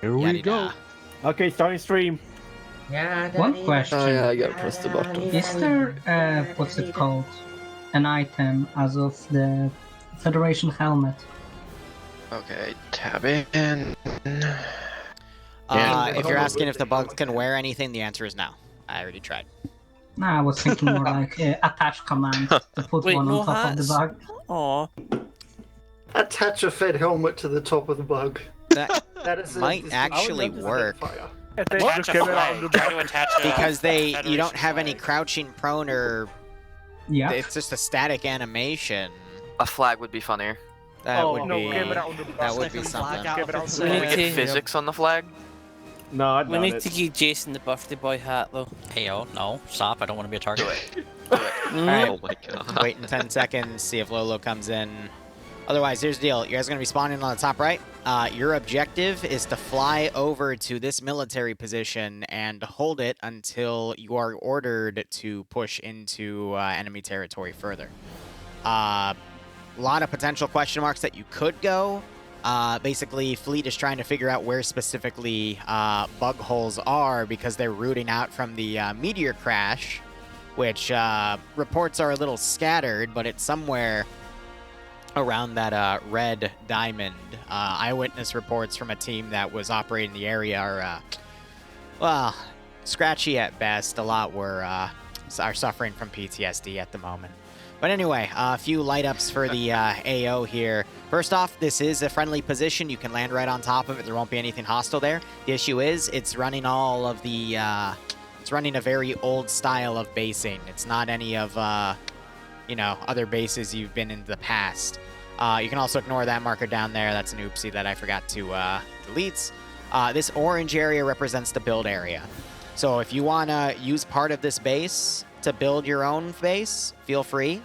Here we go. Okay, starting stream. One question. Oh yeah, I gotta press the button. Is there, what's it called? An item as of the Federation helmet? Okay, tab in. If you're asking if the bugs can wear anything, the answer is no. I already tried. Nah, I was thinking more like attach command to put one on top of the bug. Aw. Attach a Fed helmet to the top of the bug. That is might actually work. Attach a flag. Try to attach a Because you don't Federation have any flag. crouching prone or... Yeah. It's just a static animation. A flag would be funnier. That Oh, would no, be... give it out the That would bus. be something. Give it out the We Can need we bus. get physics on the flag? No, I We doubt need it. to give Jason the birthday boy hat though. Hey yo, no, stop, I don't want to be a target. Alright, Oh my god. wait in 10 seconds, see if Lolo comes in. Otherwise, here's the deal. You guys are going to be spawning on the top right. Your objective is to fly over to this military position and hold it until you are ordered to push into enemy territory further. A lot of potential question marks that you could go. Basically, Fleet is trying to figure out where specifically bug holes are because they're rooting out from the meteor crash, which reports are a little scattered, but it's somewhere around that red diamond. Eyewitness reports from a team that was operating the area are, well, scratchy at best. A lot are suffering from PTSD at the moment. But anyway, a few light ups for the AO here. First off, this is a friendly position. You can land right on top of it. There won't be anything hostile there. The issue is it's running all of the... it's running a very old style of basing. It's not any of, you know, other bases you've been in the past. You can also ignore that marker down there. That's an oopsie that I forgot to delete. This orange area represents the build area. So if you want to use part of this base to build your own base, feel free.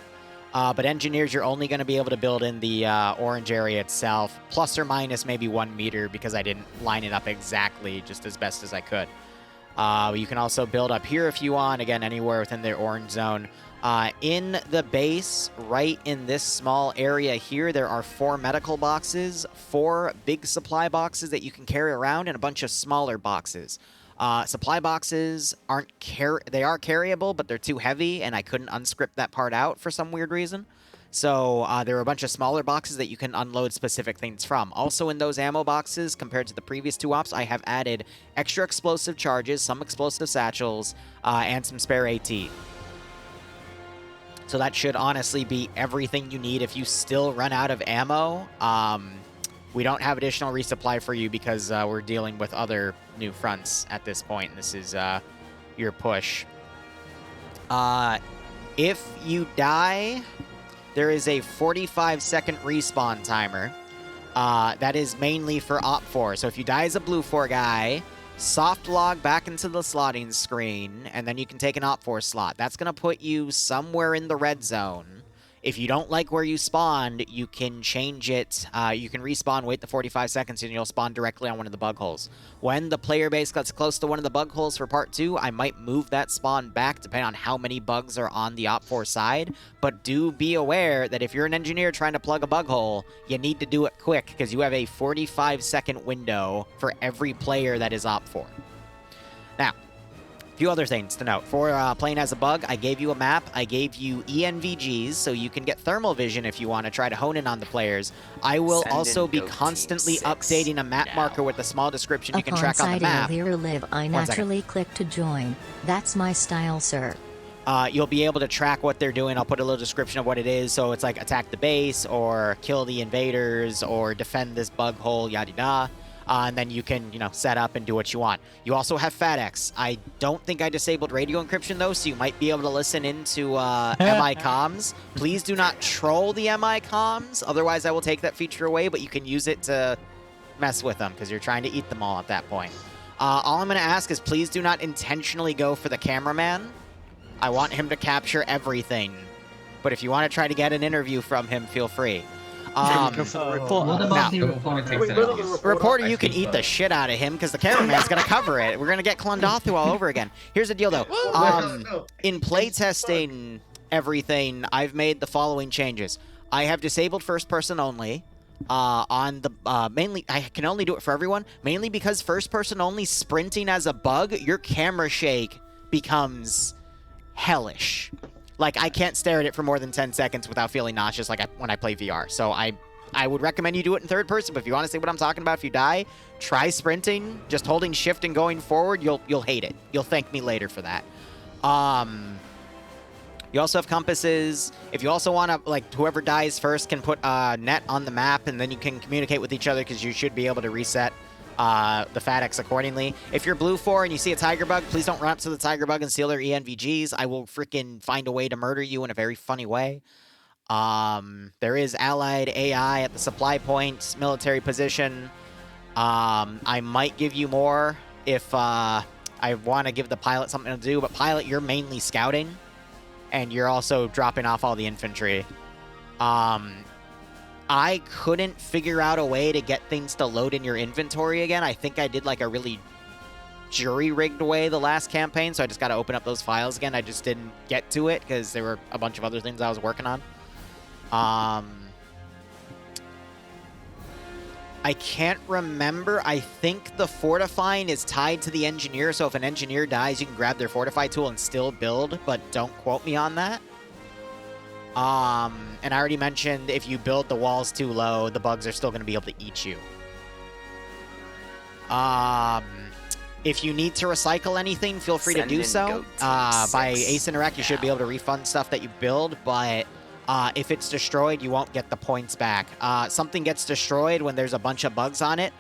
But engineers, you're only going to be able to build in the orange area itself, plus or minus maybe 1 meter because I didn't line it up exactly, just as best as I could. You can also build up here if you want, again, anywhere within the orange zone. In the base, right in this small area here, there are 4 medical boxes, 4 big supply boxes that you can carry around, and a bunch of smaller boxes. Supply boxes they are carryable, but they're too heavy, and I couldn't unscript that part out for some weird reason. So there are a bunch of smaller boxes that you can unload specific things from. Also in those ammo boxes, compared to the previous 2 ops, I have added extra explosive charges, some explosive satchels, and some spare AT. So that should honestly be everything you need if you still run out of ammo. We don't have additional resupply for you because we're dealing with other new fronts at this point. This is your push. If you die, there is a 45-second respawn timer. That is mainly for Op 4. So if you die as a Blue 4 guy, soft log back into the slotting screen, and then you can take an Op 4 slot. That's going to put you somewhere in the red zone. If you don't like where you spawned, you can change it. You can respawn, wait the 45 seconds, and you'll spawn directly on one of the bug holes. When the player base gets close to one of the bug holes for part 2, I might move that spawn back depending on how many bugs are on the Op 4 side. But do be aware that if you're an engineer trying to plug a bug hole, you need to do it quick because you have a 45-second window for every player that is Op 4. Now, a few other things to note. For playing as a bug, I gave you a map. I gave you ENVGs, so you can get thermal vision if you want to try to hone in on the players. I will also be constantly updating a map marker with a small description you can track on the map. Liru live, I naturally click to join. That's my style, sir. You'll be able to track what they're doing. I'll put a little description of what it is. So it's like attack the base, or kill the invaders, or defend this bug hole, yada-yada. And then you can, you know, set up and do what you want. You also have FATX. I don't think I disabled radio encryption, though, so you might be able to listen into MI comms. Please do not troll the MI comms. Otherwise, I will take that feature away, but you can use it to mess with them because you're trying to eat them all at that point. All I'm going to ask is please do not intentionally go for the cameraman. I want him to capture everything. But if you want to try to get an interview from him, feel free. What about the reporter? Reporter, you can eat the shit out of him because the cameraman's going to cover it. We're going to get Klondathu all over again. Here's the deal, though. In playtesting everything, I've made the following changes. I have disabled first person only. on the mainly I can only do it for everyone, mainly because first person only sprinting as a bug, your camera shake becomes hellish. Like I can't stare at it for more than 10 seconds without feeling nauseous like when I play VR. So I would recommend you do it in third person, but if you want to see what I'm talking about, if you die, try sprinting, just holding shift and going forward, you'll hate it. You'll thank me later for that. You also have compasses. If you also want to, like, whoever dies first can put a net on the map, and then you can communicate with each other because you should be able to reset the FATX accordingly. If you're blue 4 and you see a tiger bug, please don't run up to the tiger bug and steal their ENVGs. I will freaking find a way to murder you in a very funny way. There is allied AI at the supply point, military position. I might give you more if I want to give the pilot something to do, but pilot, you're mainly scouting. And you're also dropping off all the infantry. I couldn't figure out a way to get things to load in your inventory again. I think I did like a really jury-rigged way the last campaign, so I just got to open up those files again. I just didn't get to it because there were a bunch of other things I was working on. I can't remember. I think the fortifying is tied to the engineer, so if an engineer dies, you can grab their fortify tool and still build, but don't quote me on that. And I already mentioned if you build the walls too low, the bugs are still going to be able to eat you. If you need to recycle anything, feel free to do so. By Ace Interact, you should be able to refund stuff that you build, but if it's destroyed, you won't get the points back. Something gets destroyed when there's a bunch of bugs on it.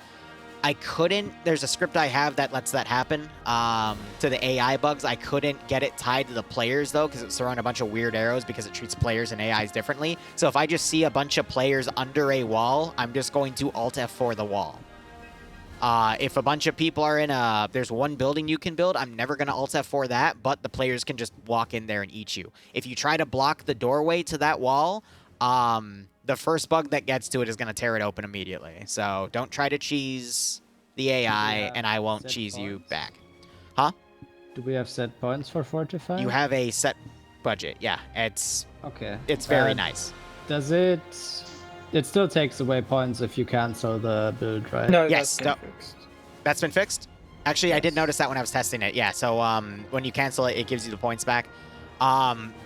There's a script I have that lets that happen to the AI bugs. I couldn't get it tied to the players, though, because it's throwing a bunch of weird arrows because it treats players and AIs differently. So if I just see a bunch of players under a wall, I'm just going to Alt F4 the wall. If a bunch of people are there's one building you can build, I'm never going to Alt F4 that, but the players can just walk in there and eat you. If you try to block the doorway to that wall, the first bug that gets to it is going to tear it open immediately. So don't try to cheese the AI, and I won't cheese you back. Huh? Do we have set points for Fortify? You have a set budget, yeah. It's very nice. Does it... It still takes away points if you cancel the build, right? No, yes, that's been fixed. That's been fixed? Actually, yes. I did notice that when I was testing it. Yeah, so when you cancel it, it gives you the points back.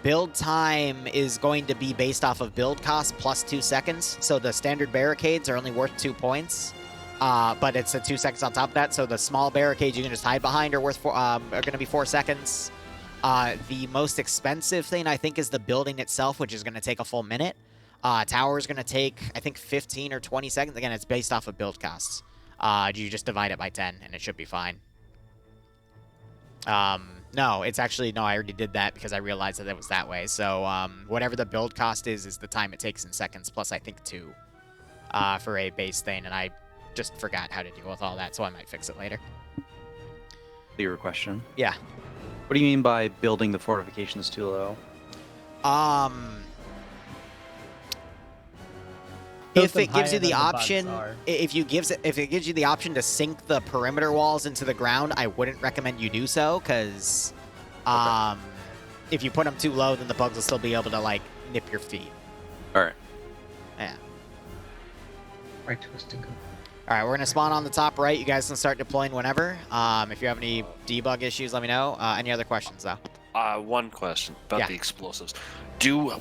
Build time is going to be based off of build cost plus 2 seconds. So the standard barricades are only worth 2 points. But it's a 2 seconds on top of that. So the small barricades you can just hide behind are going to be 4 seconds. The most expensive thing, I think, is the building itself, which is going to take a full minute. Tower is going to take, I think, 15 or 20 seconds. Again, it's based off of build costs. You just divide it by 10, and it should be fine. No, it's actually... No, I already did that because I realized that it was that way. So, whatever the build cost is the time it takes in seconds, plus, I think, 2 for a base thing, and I just forgot how to deal with all that, so I might fix it later. Clear question. Yeah. What do you mean by building the fortifications too low? If it gives you the option, if it gives you the option to sink the perimeter walls into the ground, I wouldn't recommend you do so, because if you put them too low, then the bugs will still be able to, like, nip your feet. All right. Yeah. Right twisting. All right, we're gonna spawn on the top right. You guys can start deploying whenever. If you have any debug issues, let me know. Any other questions, though? One question about the explosives.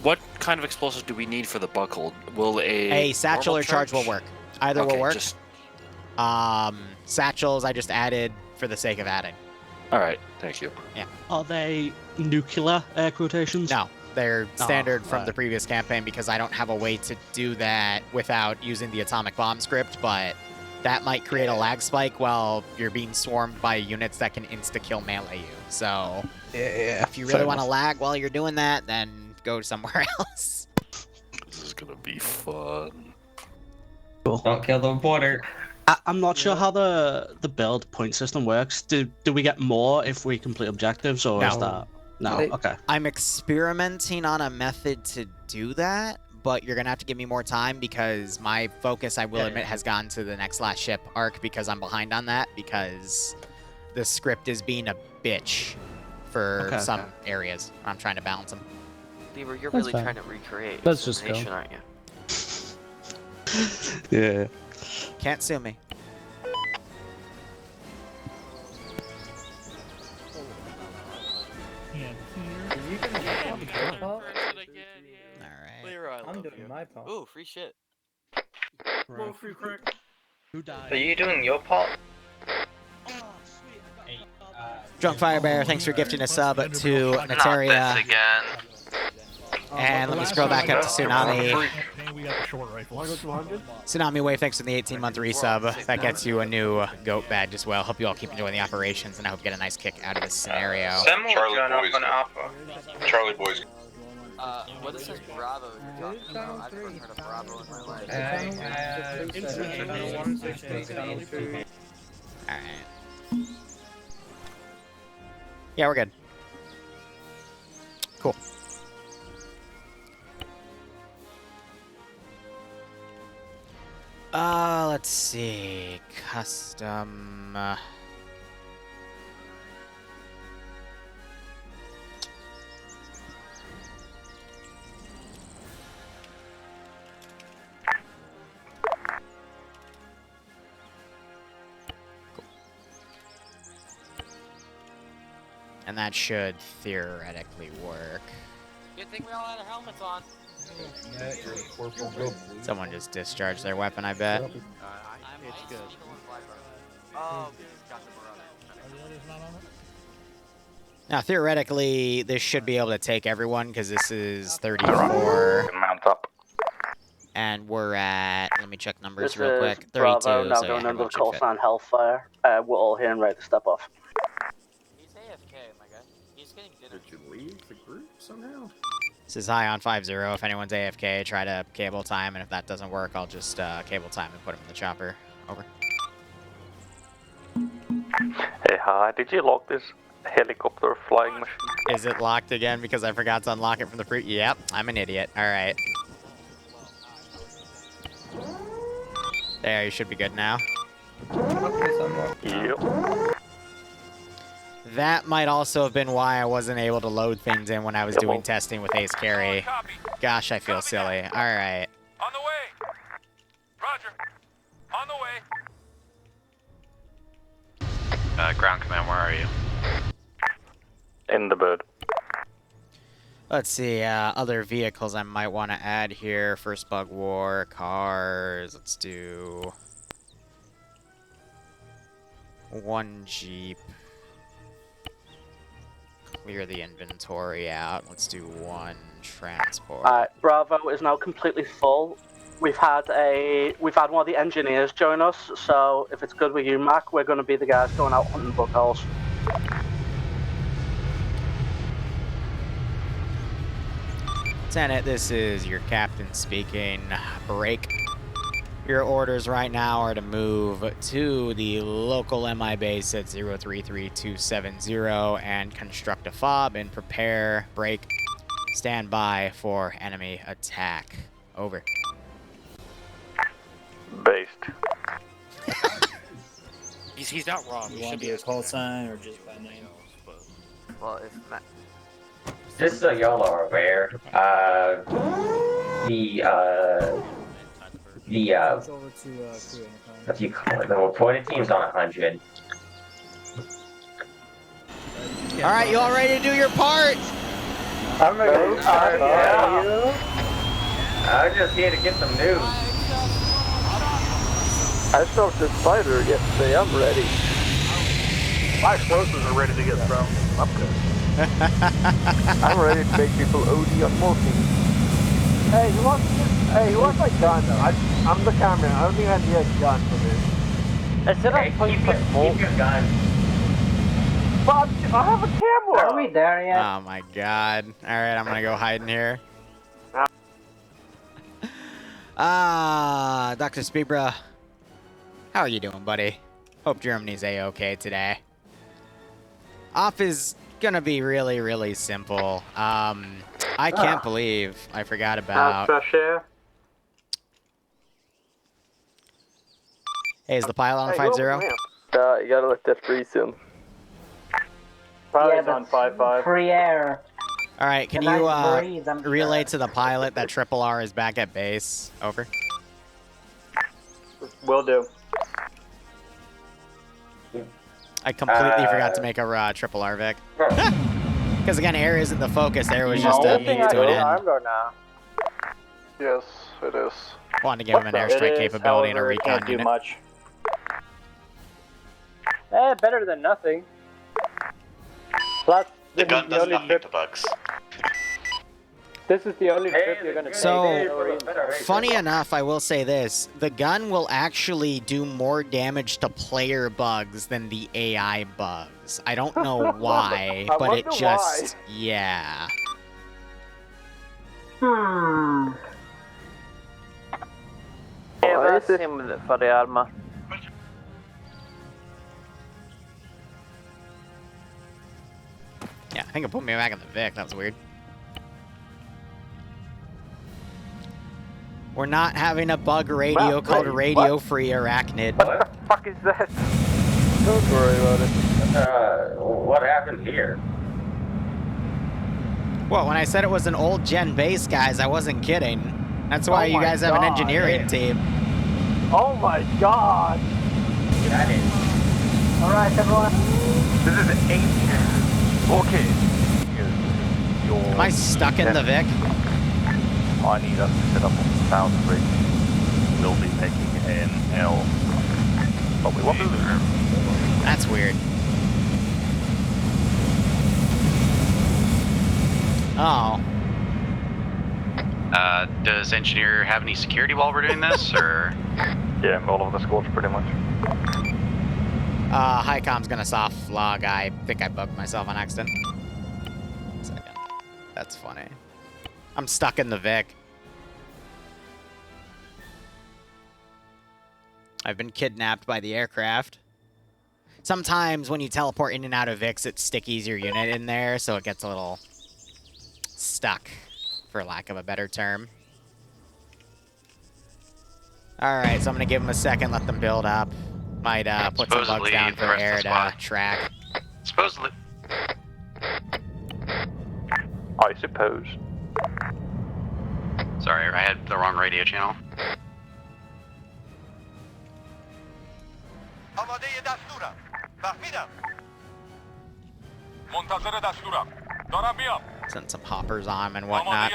What kind of explosives do we need for the bug hold? Will a satchel or charge will work. Either will work. Satchels I just added for the sake of adding. All right, thank you. Yeah. Are they nuclear air quotations? No, they're standard from the previous campaign because I don't have a way to do that without using the atomic bomb script, but that might create a lag spike while you're being swarmed by units that can insta-kill melee you. So if you really want to lag while you're doing that, then go somewhere else. This is gonna be fun. Cool. Don't kill the border. I'm not sure how the build point system works. Do we get more if we complete objectives, or is that... No, okay. I'm experimenting on a method to do that, but you're gonna have to give me more time because my focus, I will admit, has gone to the next last ship arc because I'm behind on that because the script is being a bitch for some areas. I'm trying to balance them. Liru, you're really trying to recreate Let's just go. aren't you? Yeah. Can't sue me. All right. Liru, I love you. my part. Ooh, free shit. Who died? Are you doing your part? Drunk Firebear, thanks for gifting a sub to Not Nataria. this again. And let me scroll back up to Tsunami. We got the short rifle. Want to go 200? Tsunami Wave, thanks for the 18-month resub. That gets you a new goat badge as well. Hope you all keep enjoying the operations, and I hope you get a nice kick out of this scenario. Charlie boys. What is this Bravo you're talking about? I've never heard of Bravo in my life. Alright. Yeah, we're good. Cool. Let's see. Custom. And that should theoretically work. Good thing we all had our helmets on. Someone just discharged their weapon, I bet. It's good. Oh, got the Now, theoretically, this should be able to take everyone, because this is 34. Mount up. And we're at, let me check numbers This real is quick, 32, Bravo, now so yeah, going under everyone the should call fit. sign Hellfire. We're all here and ready to step off. He's AFK, my guy. He's getting dinner. Did you leave the group somehow? This is high on 5-0. If anyone's AFK, try to cable time, and if that doesn't work, I'll just cable time and put him in the chopper. Over. Hey, hi. Did you lock this helicopter flying machine? Is it locked again because I forgot to unlock it from the pre- Yep, I'm an idiot. All right. There, you should be good now. Yep. That might also have been why I wasn't able to load things in when I was doing testing with Ace Carry. Gosh, I feel silly. All right. On the way. Roger. On the way. Ground command, where are you? In the bird. Let's see, other vehicles I might want to add here. First Bug War, cars. Let's do 1 Jeep. Clear the inventory out. Let's do 1 transport. Bravo is now completely full. We've had one of the engineers join us, so if it's good with you, Mac, we're going to be the guys going out hunting bug holes. Lieutenant, this is your captain speaking. Break. Your orders right now are to move to the local MI base at 033270 and construct a fob and prepare, break, stand by for enemy attack. Over. Based. He's not wrong. You want to do a call sign or just by name? Well, if Matt... Just so y'all are aware, what do you call it? The reported team's on 100. All right, you all ready to do your part? I'm ready. I'm just here to get some news. I smoked this spider yesterday. I'm ready. My explosives are ready to get thrown. I'm good. I'm ready to make people OD on morphine. Hey, who wants my gun? I'm the cameraman. I don't think I need a gun for this. Instead of Keep your gun. But I have a camera. Are we there yet? Oh my god. Alright, I'm gonna go hide in here. Dr. Speedbra. How are you doing, buddy? Hope Germany's A-okay today. Off is gonna be really, really simple. I can't believe I forgot about... fresh air. Hey, is the pilot on 5-0? You gotta let that freeze him. Probably on 5-5. Free air. Alright, can And you I breathe, I'm relay sure. to the pilot that Triple R is back at base? Over. Will do. I completely forgot to make a triple RVic. Because again, air isn't the focus. Air was just a means to an end. now. Yes, it is. Wanted to give him an airstrike capability and a recon unit. Much. Better than nothing. Plus, The gun does not make the bugs. this is the only trip you're gonna So, funny enough, I will say this. The gun will actually do more damage to player bugs than the AI bugs. I don't know why, I but it wonder just... why. Yeah. Yeah, that's him for the armor. Yeah, I think it put me back in the Vic. That was weird. We're not having a bug radio Wow, called wait, Radio Free Arachnid. What the fuck is that? Don't worry about it. What happened here? Well, when I said it was an old gen base, guys, I wasn't kidding. That's why you guys have an engineering team. Oh my god! That is. Alright, everyone. This is 8. Okay. Am I stuck in the Vic? I need us to set up on the south bridge. We'll be making an L. But we won't be there. That's weird. Oh. Does engineer have any security while we're doing this, or? Yeah, all of the schools pretty much. Highcom's gonna soft log. I think I bugged myself on accident. Second. That's funny. I'm stuck in the Vic. I've been kidnapped by the aircraft. Sometimes when you teleport in and out of Vics, it stickies your unit in there, so it gets a little stuck, for lack of a better term. Alright, so I'm gonna give them a second, let them build up. Might put some bugs down for air to track. Supposedly. I suppose. Sorry, I had the wrong radio channel. Send some hoppers on him and whatnot.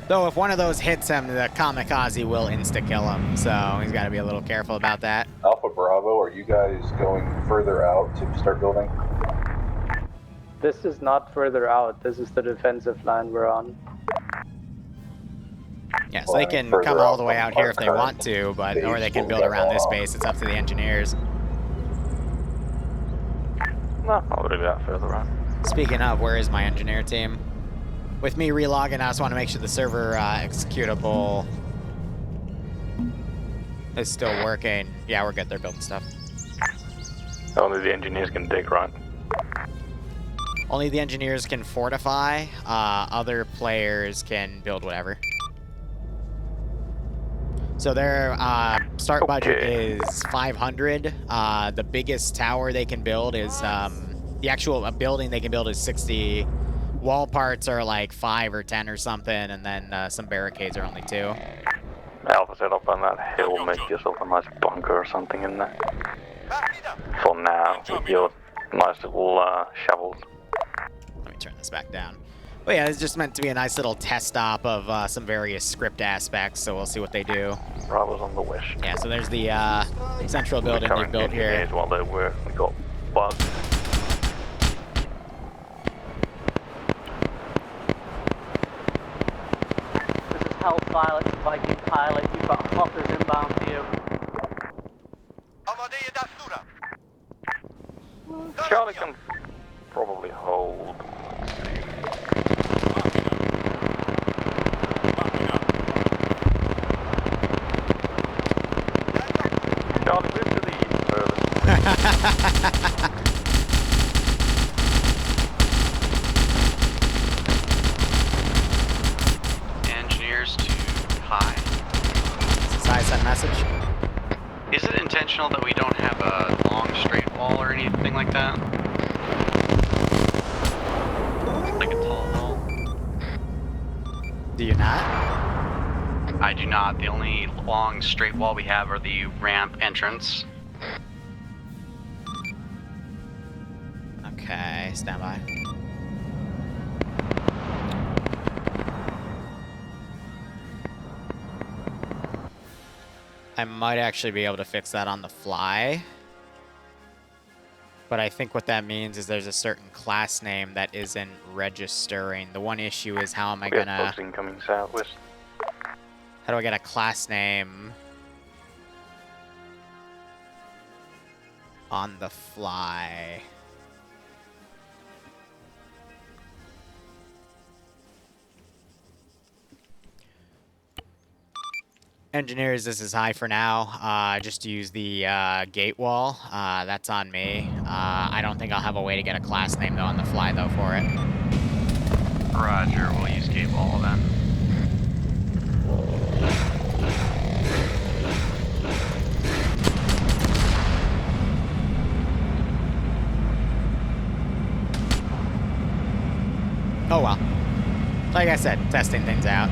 Though if one of those hits him, the kamikaze will insta-kill him, so he's got to be a little careful about that. Alpha Bravo, are you guys going further out to start building? This is not further out. This is the defensive line we're on. Yeah, so they can come all the way out here if they want to, but or they can build around this base. It's up to the engineers. No, not really that further out. Speaking of, where is my engineer team? With me relogging, I just want to make sure the server executable is still working. Yeah, we're good. They're building stuff. Only the engineers can dig, right? Only the engineers can fortify. Other players can build whatever. So their start budget is 500. The biggest tower they can build is the actual building they can build is 60. Wall parts are like 5 or 10 or something, and then some barricades are only 2. Alpha, set up on that hill, make yourself a nice bunker or something in there. For now, with your nice little shovels. Let me turn this back down. But yeah, it's just meant to be a nice little test stop of some various script aspects, so we'll see what they do. Bravo's on the west. Yeah, so there's the central building they built here. While they were, we got bugs. This is Hell Pilot, Viking Pilot. You've got hoppers inbound to you. Charlie can probably hold. Charlie, move to the east further. Engineers to high. Is this send message? Is it intentional that we don't have a long straight wall or anything like that? Like a tall wall? Do you not? I do not. The only long straight wall we have are the ramp entrance. Okay, stand by. I might actually be able to fix that on the fly. But I think what that means is there's a certain class name that isn't registering. The one issue is how am I gonna... bugs incoming southwest. How do I get a class name on the fly? Engineers, this is high for now. Just use the gate wall. That's on me. I don't think I'll have a way to get a class name though on the fly though for it. Roger, we'll use gate wall then. Oh well. Like I said, testing things out.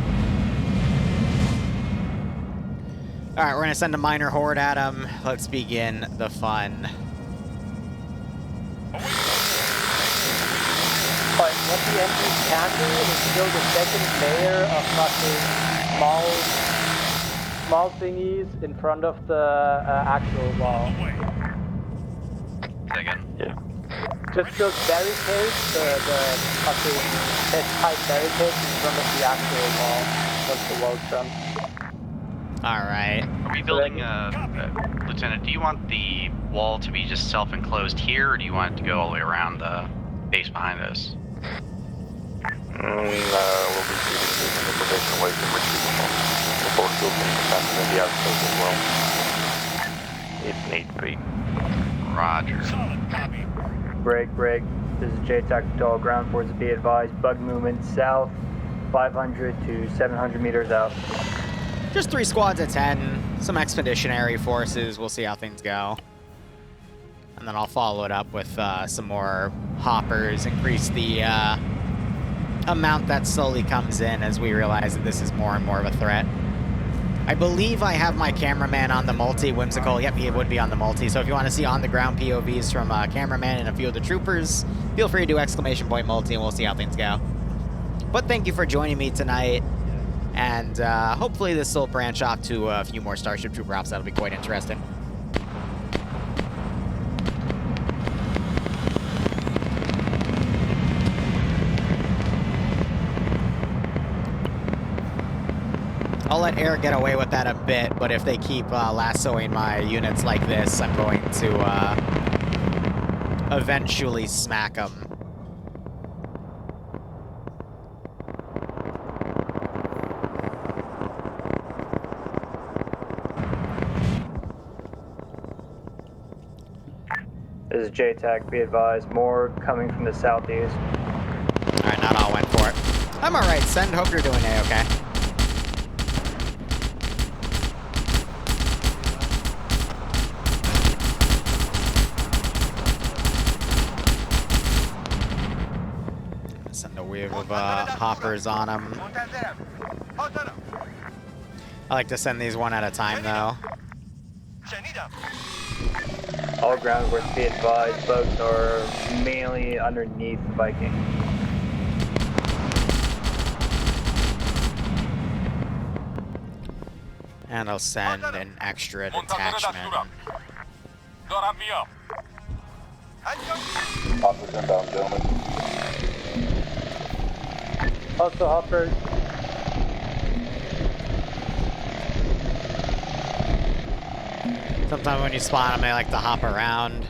Alright, we're gonna send a minor horde at him. Let's begin the fun. But what the MPs can do is build a second layer of fucking small thingies in front of the actual wall. Second. Yeah. Just build barricades, the fucking type barricades in front of the actual wall once the wall's done. Alright. Are we building, Lieutenant, do you want the wall to be just self-enclosed here, or do you want it to go all the way around the base behind us? We'll be shooting in the protection away from retrievable before building defenses in the outskirts as well. If need be. Roger. Break. This is JTAC to all ground forces. Be advised, bug movement south, 500 to 700 meters out. Just 3 squads of 10, some expeditionary forces. We'll see how things go. And then I'll follow it up with some more hoppers, increase the amount that slowly comes in as we realize that this is more and more of a threat. I believe I have my cameraman on the multi, Whimsical. Yep, he would be on the multi. So if you want to see on-the-ground POVs from cameraman and a few of the troopers, feel free to do ! multi and we'll see how things go. But thank you for joining me tonight. And hopefully this will branch off to a few more Starship Trooper ops. That'll be quite interesting. I'll let Air get away with that a bit, but if they keep lassoing my units like this, I'm going to eventually smack them. This is JTAC, be advised, more coming from the southeast. Alright, not all went for it. I'm alright, Send. Hope you're doing A-okay. Send a wave of hoppers on them. I like to send these one at a time, though. All ground forces, be advised, bugs are mainly underneath Viking. And I'll send an extra detachment. Hoppers inbound, gentlemen. Also hoppers. Sometimes when you spawn them, they like to hop around.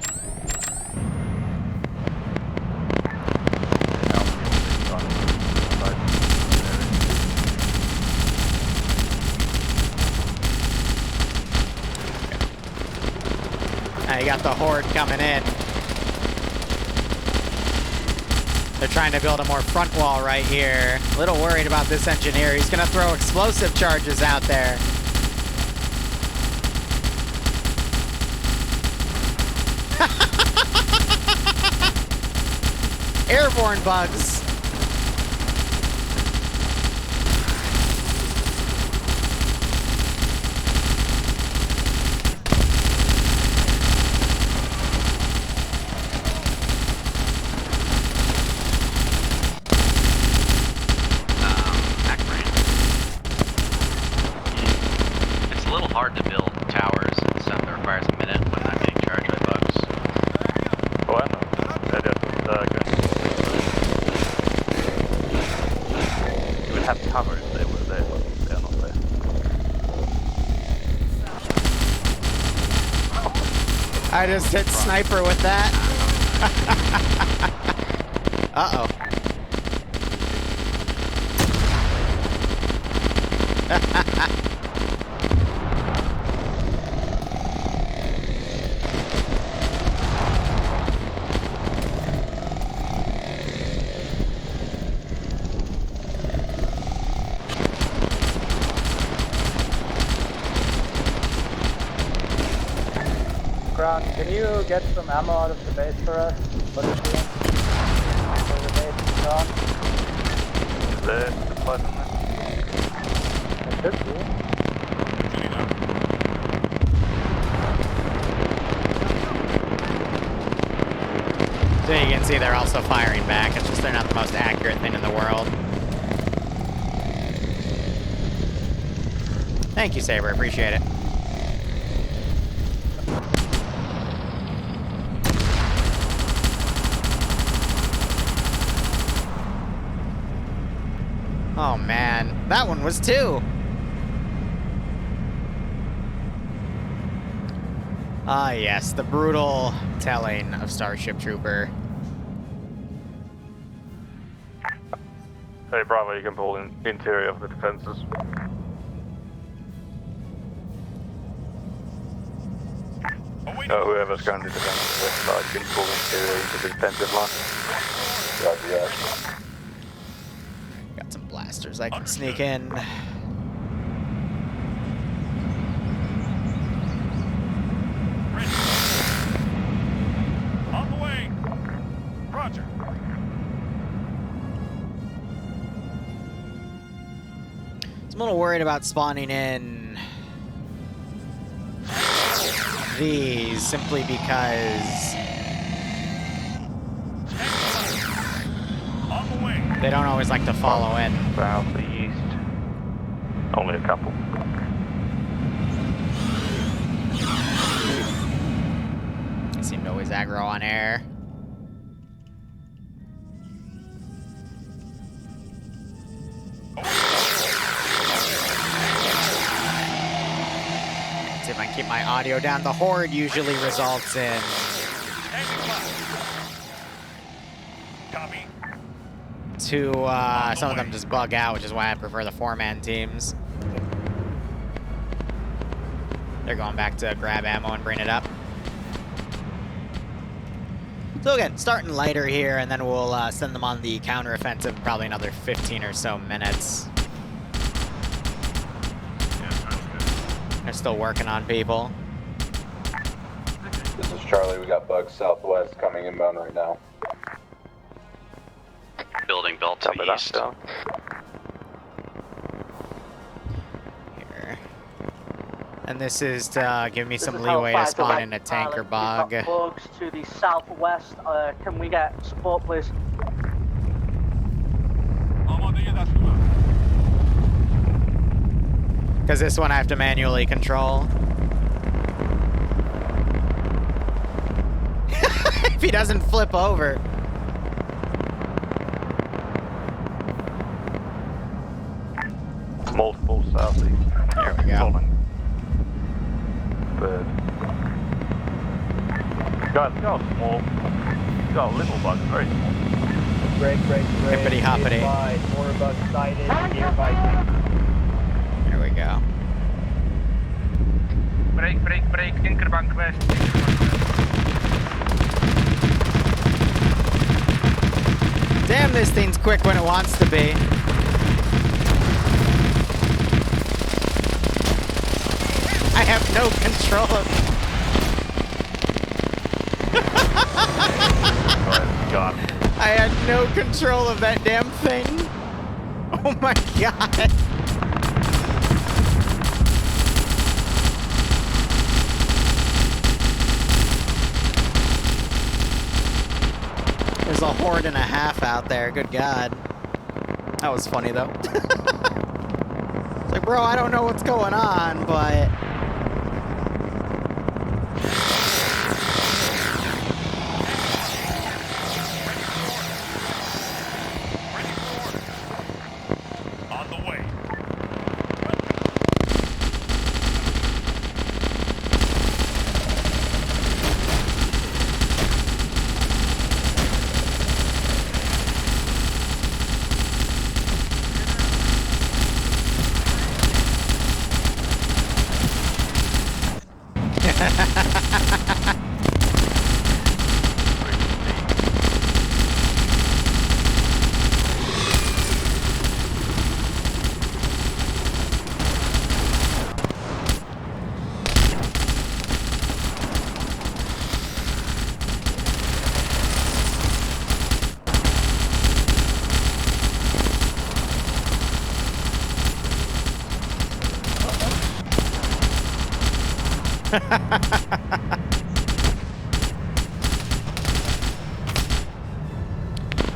Now you got the horde coming in. They're trying to build a more front wall right here. A little worried about this engineer. He's gonna throw explosive charges out there. Airborne bugs. build towers and stuff that requires a minute when I'm getting charged by bugs. Oh, I know. That is good. You would have cover if they were there, but they're not there. I just hit sniper with that. Uh-oh. Ground, can you get some ammo out of the base for us? What is it? For the base is gone. Is there supply from there? It should be. So you can see they're also firing back. It's just they're not the most accurate thing in the world. Thank you, Saber. Appreciate it. Oh man, that one was 2. Ah yes, the brutal telling of Starship Trooper. Hey, Bravo, you can pull in interior of the defenses. Whoever's going to defend the west side can pull interior into the defensive line. Yeah. Got some blasters I can sneak in. On the way. Roger. I'm a little worried about spawning in these simply because they don't always like to follow in. Southeast. Only a couple. They seem to always aggro on air. See if I can keep my audio down. The horde usually results in some of them just bug out, which is why I prefer the 4-man teams. They're going back to grab ammo and bring it up. So again, starting lighter here, and then we'll send them on the counteroffensive in probably another 15 or so minutes. They're still working on people. This is Charlie. We got bugs southwest coming inbound right now. Building belt to the east. Here. And this is to give me some leeway to spawn in a tank or bug. We've got bugs to the southwest. Can we get support, please? Because this one I have to manually control. If he doesn't flip over. Multiple southeast. There we go. Bird. Guys, got a small. Got a little bug, very small. Break. Hippity hoppity. More bugs sighted nearby. There we go. Break. Tinkerbank west. Damn, this thing's quick when it wants to be. I have no control of... God. I had no control of that damn thing. Oh my god. There's a horde and a half out there, good god. That was funny though. It's like, bro, I don't know what's going on, but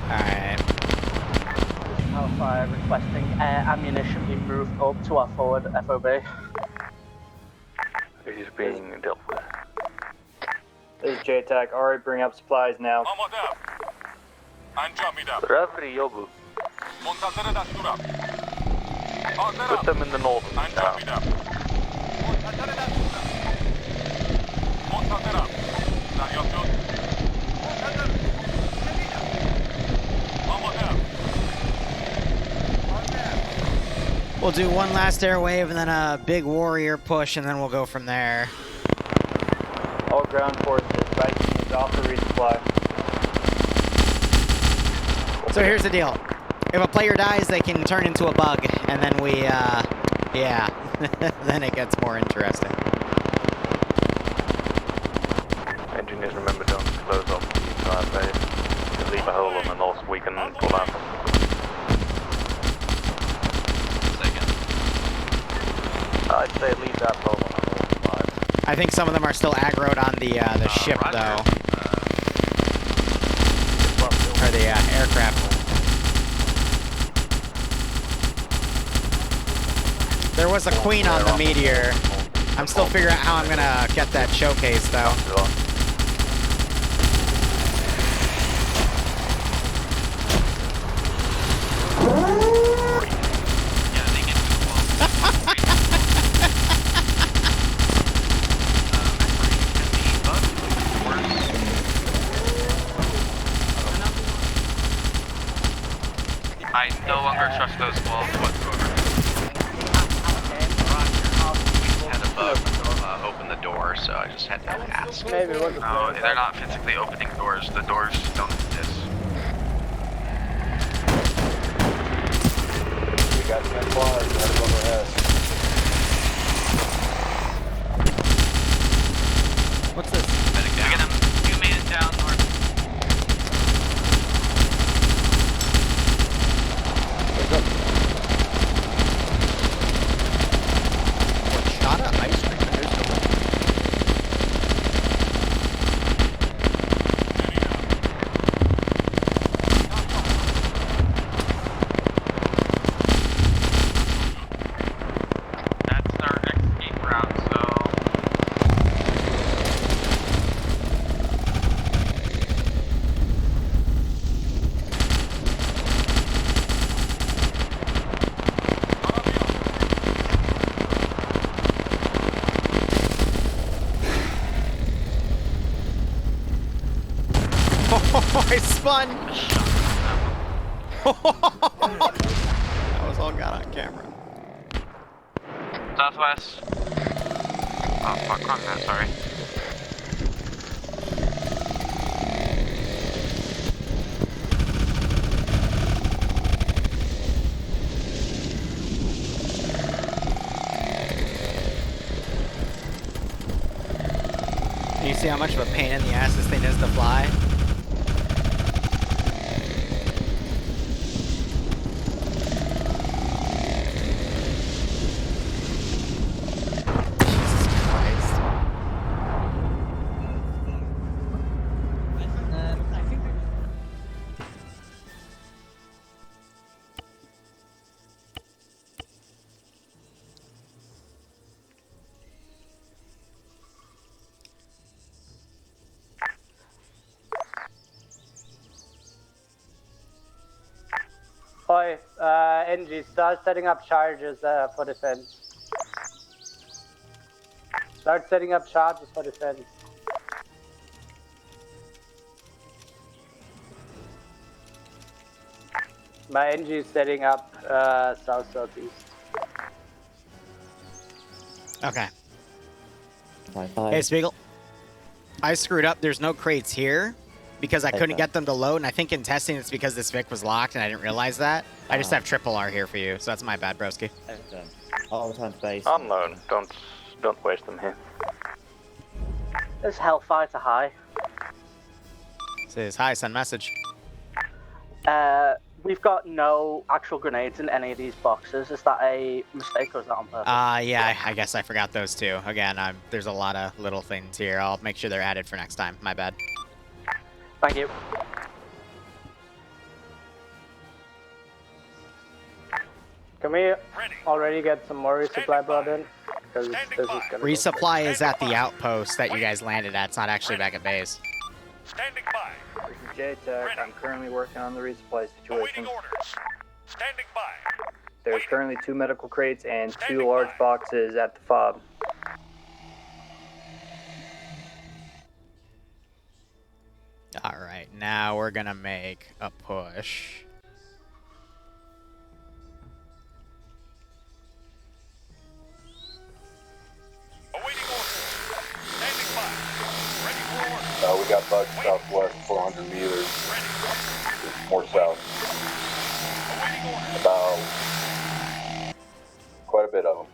Alright. Alpha requesting ammunition be moved up to our forward FOB. He's being dealt with. This is JTAC. Already bring up supplies now. Bravri Yobu. Put them in the north now. We'll do one last air wave and then a big warrior push, and then we'll go from there. All ground forces, Viking is off for resupply. So here's the deal. If a player dies, they can turn into a bug, and then we, yeah, then it gets more interesting. Engineers, remember, don't close off the entire base. Just leave a hole on the north so we can pull out. I'd say leave that hole on the north side. I think some of them are still aggroed on the ship, though. Or the aircraft. There was a queen on the Meteor. I'm still figuring out how I'm gonna get that showcase, though. I no longer trust those walls whatsoever. Had a bug open the door, so I just had to ask. Maybe No, they're not physically opening doors. The doors just don't exist. We got 10 flies right above our heads. What's this? Medic down. Get him 2 meters down north. What shot up? Ice cream. There's no way. That's our escape route, so... Oh, I spun! That was all got on camera. Southwest. Oh, fuck, wrong man, sorry. You see how much of a pain in the ass this thing is to fly? Oi, NG, start setting up charges for defense. Start setting up charges for defense. My NG is setting up south-southeast. Okay. Hey, Spiegel. I screwed up. There's no crates here because I couldn't get them to load, and I think in testing it's because this Vic was locked, and I didn't realize that. I just have triple R here for you, so that's my bad, broski. All the time space. Unknown. Don't waste them here. Is Hellfighter high? Says hi, send message. We've got no actual grenades in any of these boxes. Is that a mistake or is that on purpose? Yeah, I guess I forgot those two. Again, there's a lot of little things here. I'll make sure they're added for next time. My bad. Thank you. Can we already get some more resupply brought in? Because this is gonna Resupply is at the outpost that you guys landed at. It's not actually back at base. Standing by. This is J-Tech. I'm currently working on the resupply situation. Standing by. There's currently 2 medical crates and 2 large boxes at the fob. All right, now we're gonna make a push. We got bugs southwest, 400 meters. More south. About quite a bit of them.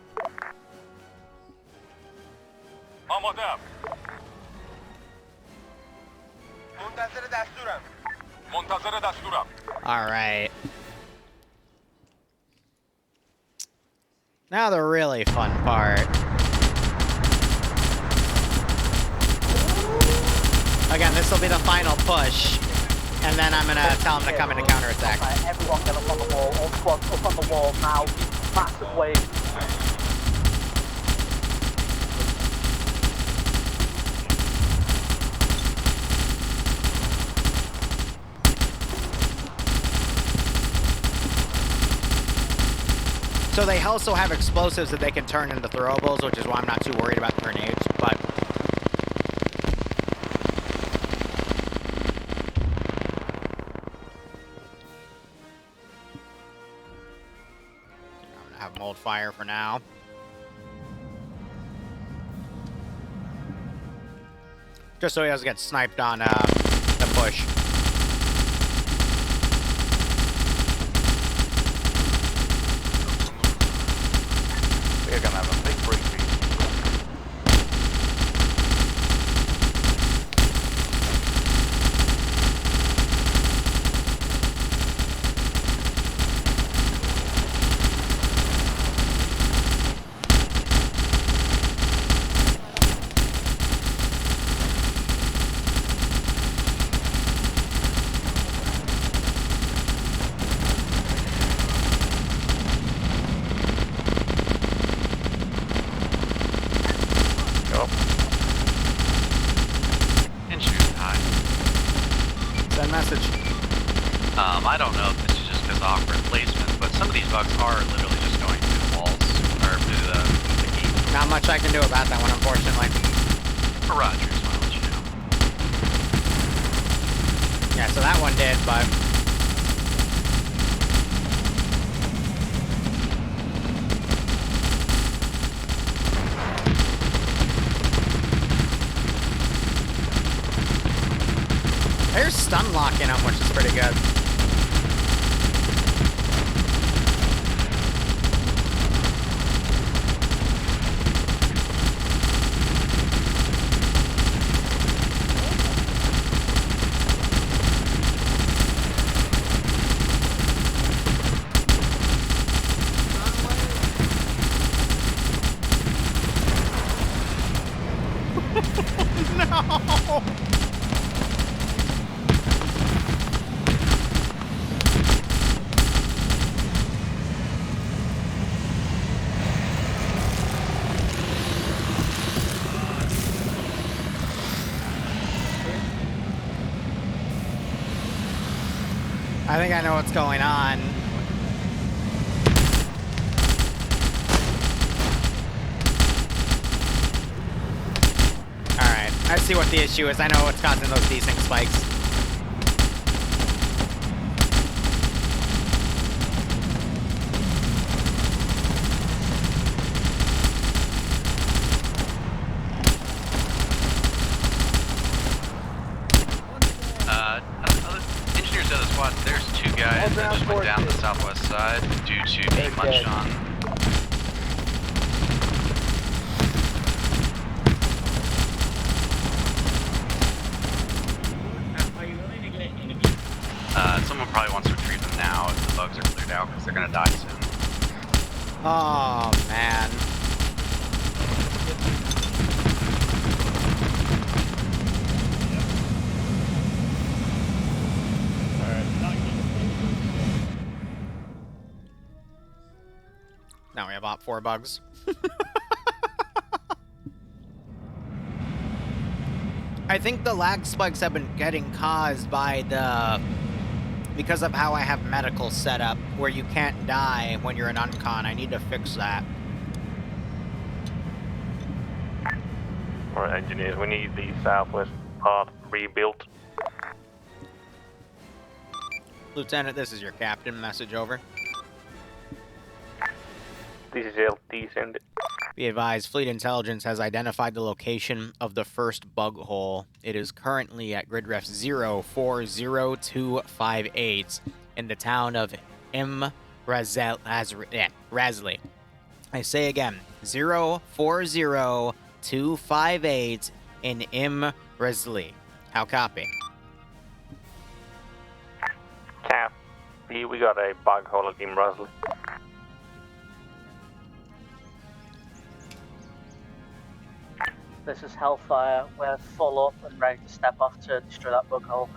منتظر دستورم. All right. Now the really fun part. Again, this will be the final push, and then I'm gonna tell him to come into counterattack. Everyone get up on the wall, all squads up on the wall now. Massive wave. So they also have explosives that they can turn into throwables, which is why I'm not too worried about grenades, but have mold fire for now. Just so he doesn't get sniped on the push. We're gonna have a big break. I don't know if this is just because awkward placement, but some of these bugs are literally just going through the walls, or through the gate. Not much I can do about that one, unfortunately. Rogers, I'll let you know. Yeah, so that one did, but... They're stun locking them, which is pretty good. No! I think I know what's going on. Alright, I see what the issue is. I know what's causing those desync spikes. that just went down the southwest side due to being munched on. Someone probably wants to retrieve them now if the bugs are cleared out because they're going to die soon. Oh, man. Now we have about 4 bugs. I think the lag spikes have been getting caused by because of how I have medical set up, where you can't die when you're an uncon. I need to fix that. Alright, engineers, we need the southwest part rebuilt. Lieutenant, this is your captain. Message over. This is LT, send it. Be advised, Fleet Intelligence has identified the location of the first bug hole. It is currently at grid ref 040258 in the town of Rasley. I say again, 040258 in Rasley. How copy? Cap, we got a bug hole at Rasley. This is Hellfire. We're full up and ready to step off to destroy that bug hole.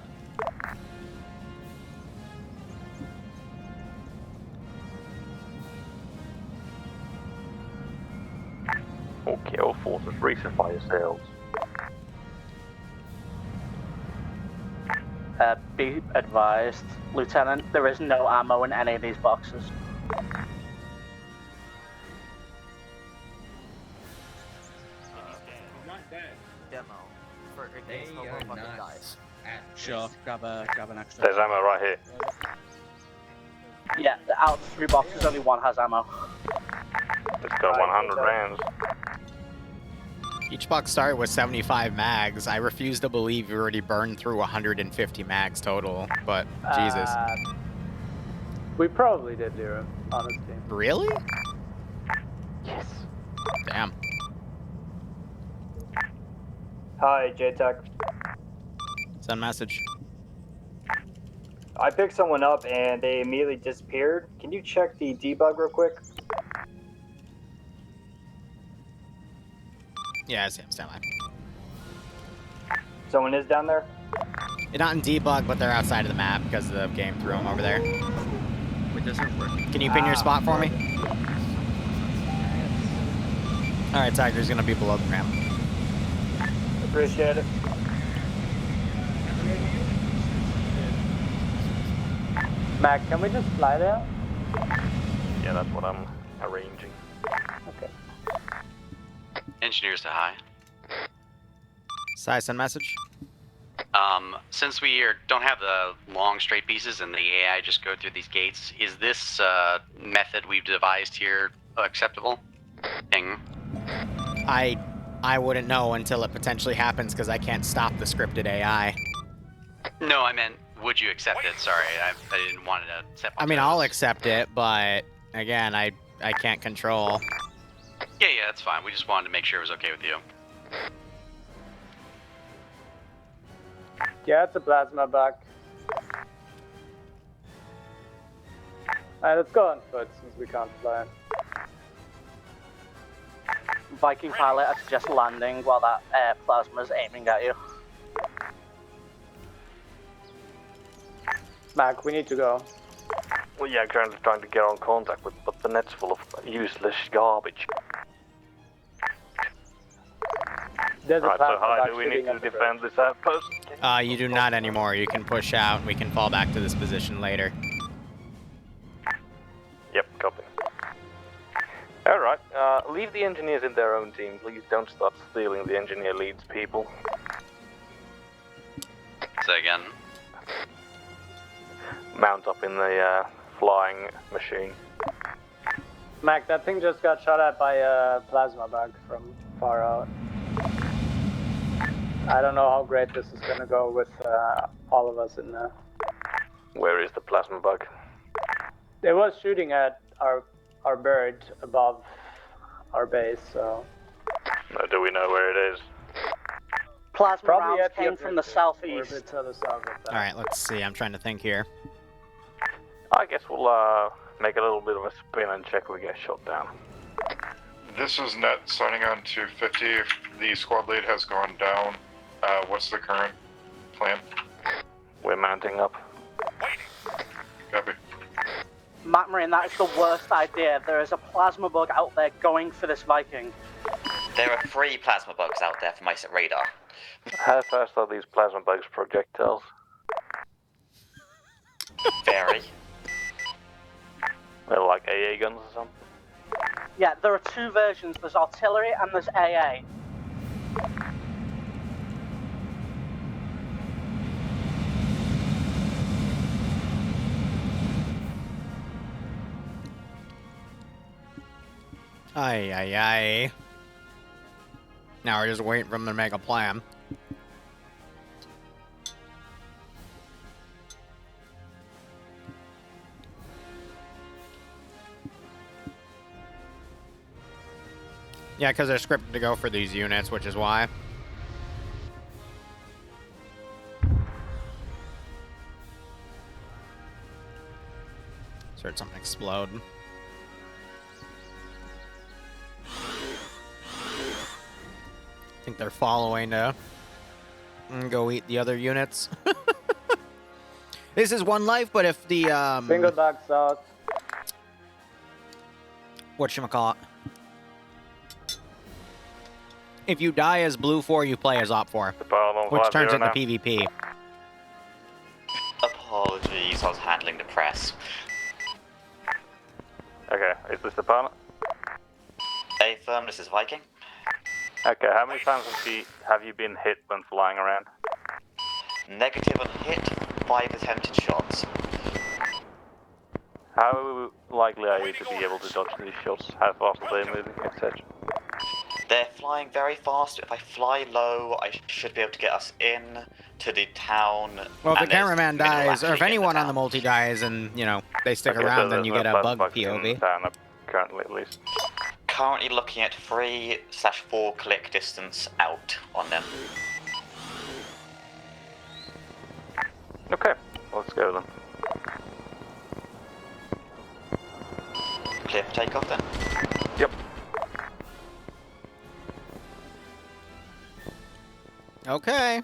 Okay, all forces, resupply yourselves. Be advised, Lieutenant, there is no ammo in any of these boxes. Demo for against no more fucking dice. Sure, grab an extra. There's ammo right here. Yeah, out of 3 boxes, only 1 has ammo. It's got 100 rounds. Each box started with 75 mags. I refuse to believe you already burned through 150 mags total, but Jesus. We probably did, Liru, honestly. Really? Yes. Damn. Hi, JTech. Send message. I picked someone up and they immediately disappeared. Can you check the debug real quick? Yeah, stand by. Someone is down there? They're not in debug, but they're outside of the map because the game threw them over there. It doesn't work. Can you pin your spot for me? Alright, Tiger's gonna be below the ramp. Appreciate it. Mac, can we just fly there? Yeah, that's what I'm arranging. Okay. Engineers to high. Send message. Since don't have the long straight pieces and the AI just go through these gates, is this method we've devised here acceptable? Ping. I wouldn't know until it potentially happens because I can't stop the scripted AI. No, I meant, would you accept it? Sorry, I didn't want to step on I mean, toes. I'll accept it, but again, I can't control. Yeah, that's fine. We just wanted to make sure it was okay with you. Yeah, it's a plasma bug. Alright, let's go on foot since we can't fly. Viking pilot, I suggest landing while that plasma's aiming at you. Mac, we need to go. Well, yeah, I'm currently trying to get on contact with, but the net's full of useless garbage. There's right, so hi, do we need to defend this outpost? You do not anymore. You can push out and we can fall back to this position later. Yep, copy. Alright, leave the engineers in their own team. Please don't start stealing the engineer leads, people. Say again. Mount up in the flying machine. Mac, that thing just got shot at by a plasma bug from far out. I don't know how great this is gonna go with all of us in there. Where is the plasma bug? They was shooting at our bird above our base, so. Do we know where it is? Plasma Probably rounds at the came from the objective, or a southeast. bit to the south of that. All right, let's see. I'm trying to think here. I guess we'll make a little bit of a spin and check we get shot down. This is Net signing on to 50. If the squad lead has gone down, what's the current plan? We're mounting up. Copy. Matt Marine, that is the worst idea. There is a plasma bug out there going for this Viking. There are 3 plasma bugs out there from my radar. How fast are these plasma bugs projectiles? Very. They're like AA guns or something? Yeah, there are 2 versions. There's artillery and there's AA. Aye. Now we're just waiting for them to make a plan. Yeah, because they're scripted to go for these units, which is why. Heard something explode. I think they're following to go eat the other units. This is 1 life, but if the Single back south. Whatchamacallit? If you die as Blue 4, you play as Op 4. Which turns into PvP. Apologies, I was handling the press. Okay, is this the pilot? Affirm, this is Viking. Okay, how many times have you been hit when flying around? Negative on hit, 5 attempted shots. How likely are you to be able to dodge these shots? How fast are they moving, etc.? They're flying very fast. If I fly low, I should be able to get us in to the town. Well, if the cameraman dies, or if anyone on the multi dies and, you know, they stick around, then you get a bug POV. Currently, at least. Currently looking at 3/4 click distance out on them. Okay, let's go then. Clear for takeoff then? Yep. Okay.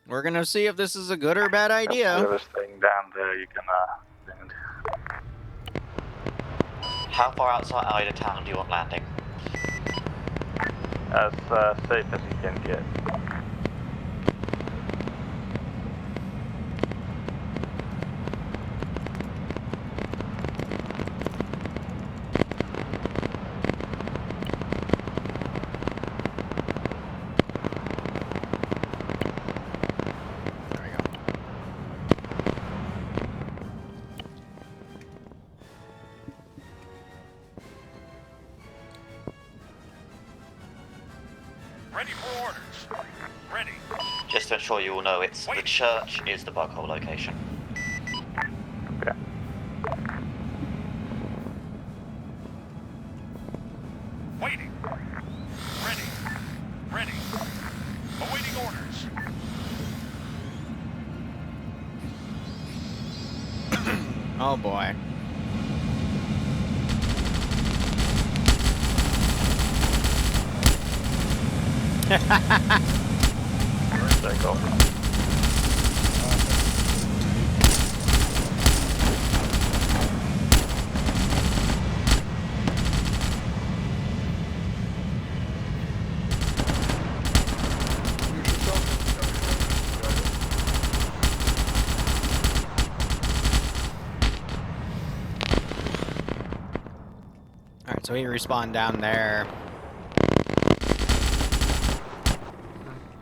We're gonna see if this is a good or bad idea. This thing down there, you can land. How far outside Ida town do you want landing? As safe as you can get. Just to ensure you all know, it's the church is the bug hole location. Okay. Waiting. Ready. Ready. Awaiting orders. Oh boy. Take off. Alright, so we respawn down there.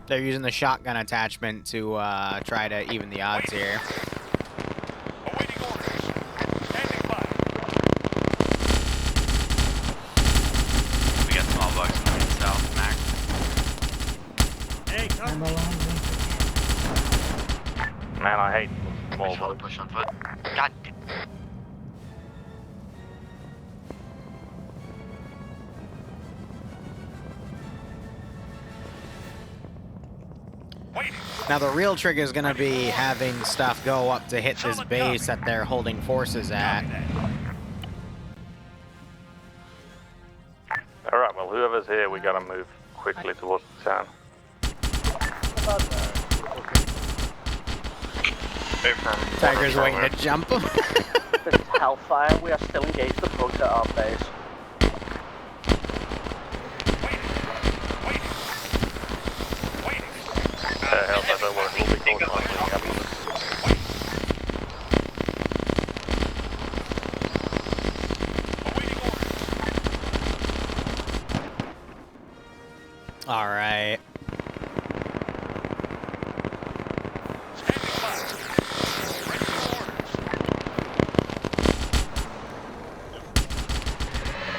They're using the shotgun attachment to try to even the odds here. Awaiting orders. Standing by. We got small bugs in the south, Mac. Hey, come Man, I hate small bugs. Push on foot. God. Now the real trick is going to be having stuff go up to hit this base that they're holding forces at. Alright, well, whoever's here, we gotta move quickly towards the town. Tiger's waiting to jump him. This is Hellfire. We are still engaged the bugs at our base. Hellfire, don't worry, we'll be close on moving up. All right.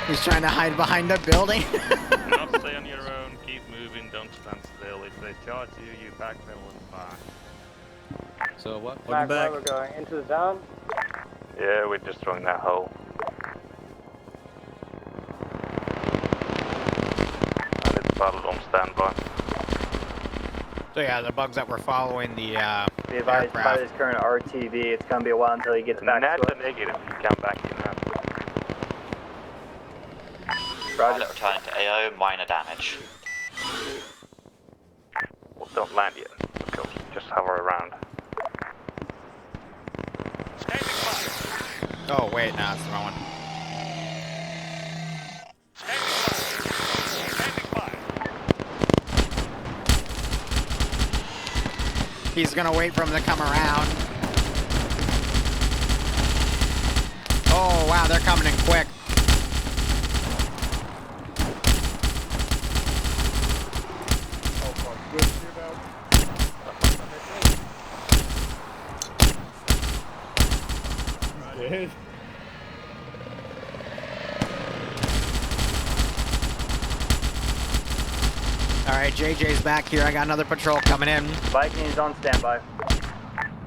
He's trying to hide behind a building. Not stay on your own, keep moving, don't stand still. If they charge you, you backpedal and back. So what? Back where we're going? Into the town? Yeah, we're just throwing that hole. And it's battled on standby. So yeah, the bugs that we're following the Be advised by this current RTV, it's gonna be a while until he gets back That's to a negative if you come back in now. Pilot returning to AO, minor damage. Well, don't land yet, of course. Just hover around. Oh wait, no, it's the wrong one. He's gonna wait for him to come around. Oh wow, they're coming in quick. Alright, JJ's back here. I got another patrol coming in. Vikings on standby.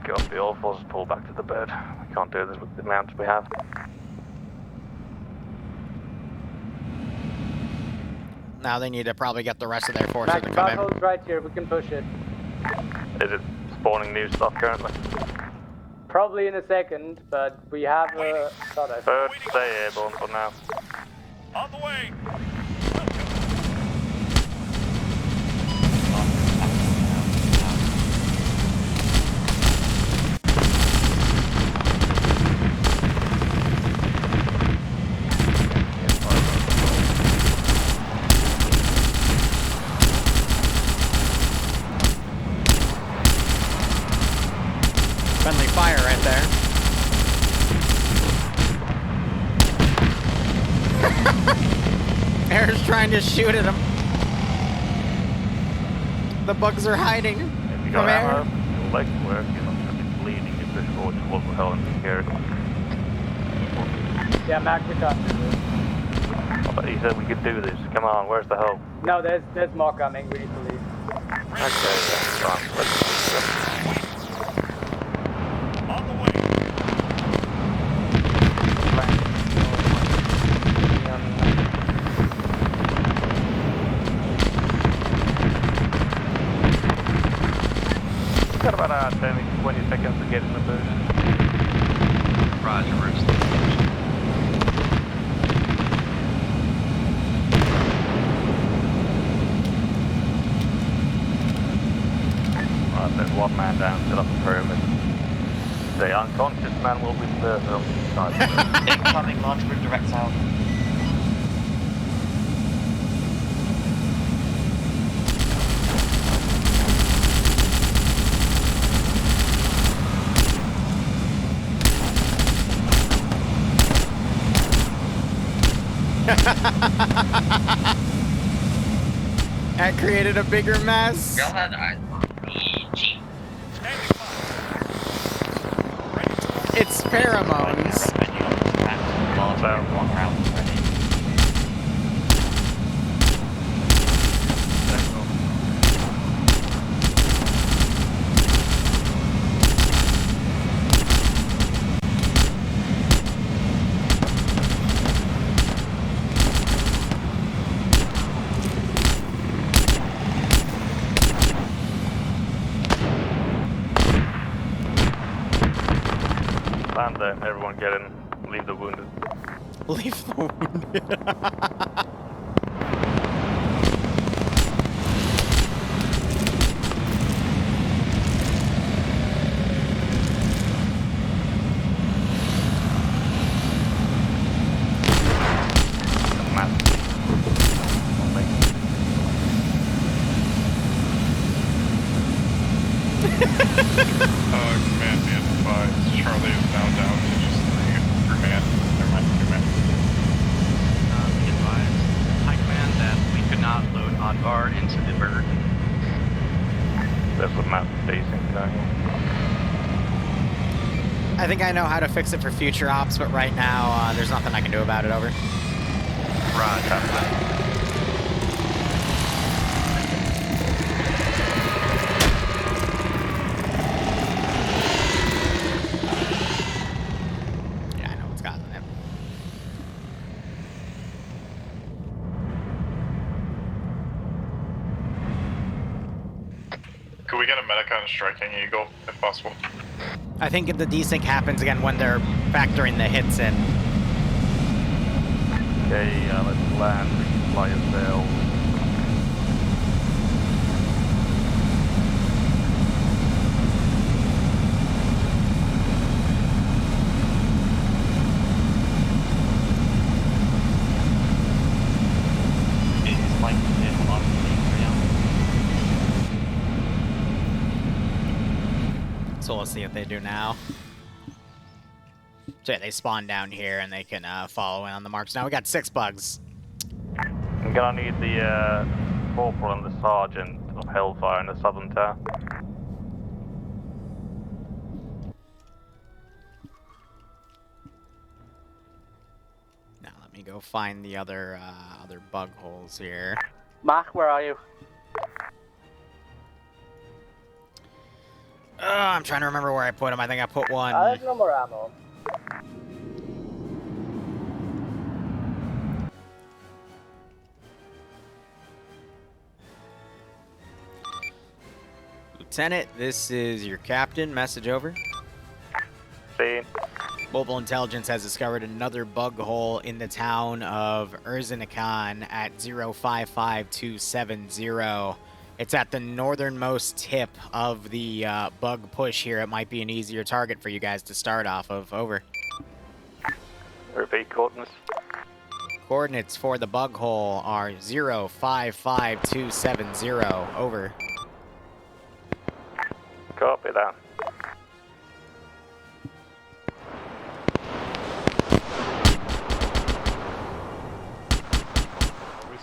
Copy, all forces pull back to the bed. We can't do this with the mounts we have. Now they need to probably get the rest of their forces to come in. Battle's right here, we can push it. Is it spawning new stuff currently? Probably in a second, but we have a... Bird, stay airborne for now. On the way. Friendly fire right there. Air's trying to shoot at him. The bugs are hiding If you from got air. ammo, your legs work, you're not going to be bleeding, you push forward towards the hell and security. Yeah, Mac, we got this. I thought you said we could do this. Come on, where's the hell? No, there's more coming, we need to leave. Okay, that's fine. Let's got about 10 to 20 seconds to get in the booth. Roger, Bruce. Right, there's one man down, set up a pyramid. The unconscious man will be served on the side. Incoming launch group direct south. That created a bigger mess. It's pheromones. land there. Everyone get in. Leave the wounded. Leave the wounded. Command be advised. Charlie is now down to just 3 man. Never mind, 2 man. Be advised, high command, that we could not load Oddvar into the Burger King. There's a map facing down here. I think I know how to fix it for future ops, but right now, there's nothing I can do about it. Over. Roger. Could we get a medic on Striking Eagle, if possible? I think the desync happens again when they're factoring the hits in. Okay, let's land, resupply yourself. It's like a lot of things right now. So let's see what they do now. So yeah, they spawn down here and they can follow in on the marks. Now we got 6 bugs. I'm gonna need the corporal and the sergeant of Hellfire in the southern tower. Now let me go find the other bug holes here. Mark, where are you? I'm trying to remember where I put them. I think I put one. I have no more ammo. Lieutenant, this is your captain. Message over. See. Mobile intelligence has discovered another bug hole in the town of Urzinikan at 055270. It's at the northernmost tip of the bug push here. It might be an easier target for you guys to start off of. Over. Repeat coordinates. Coordinates for the bug hole are 055270. Over. Copy that.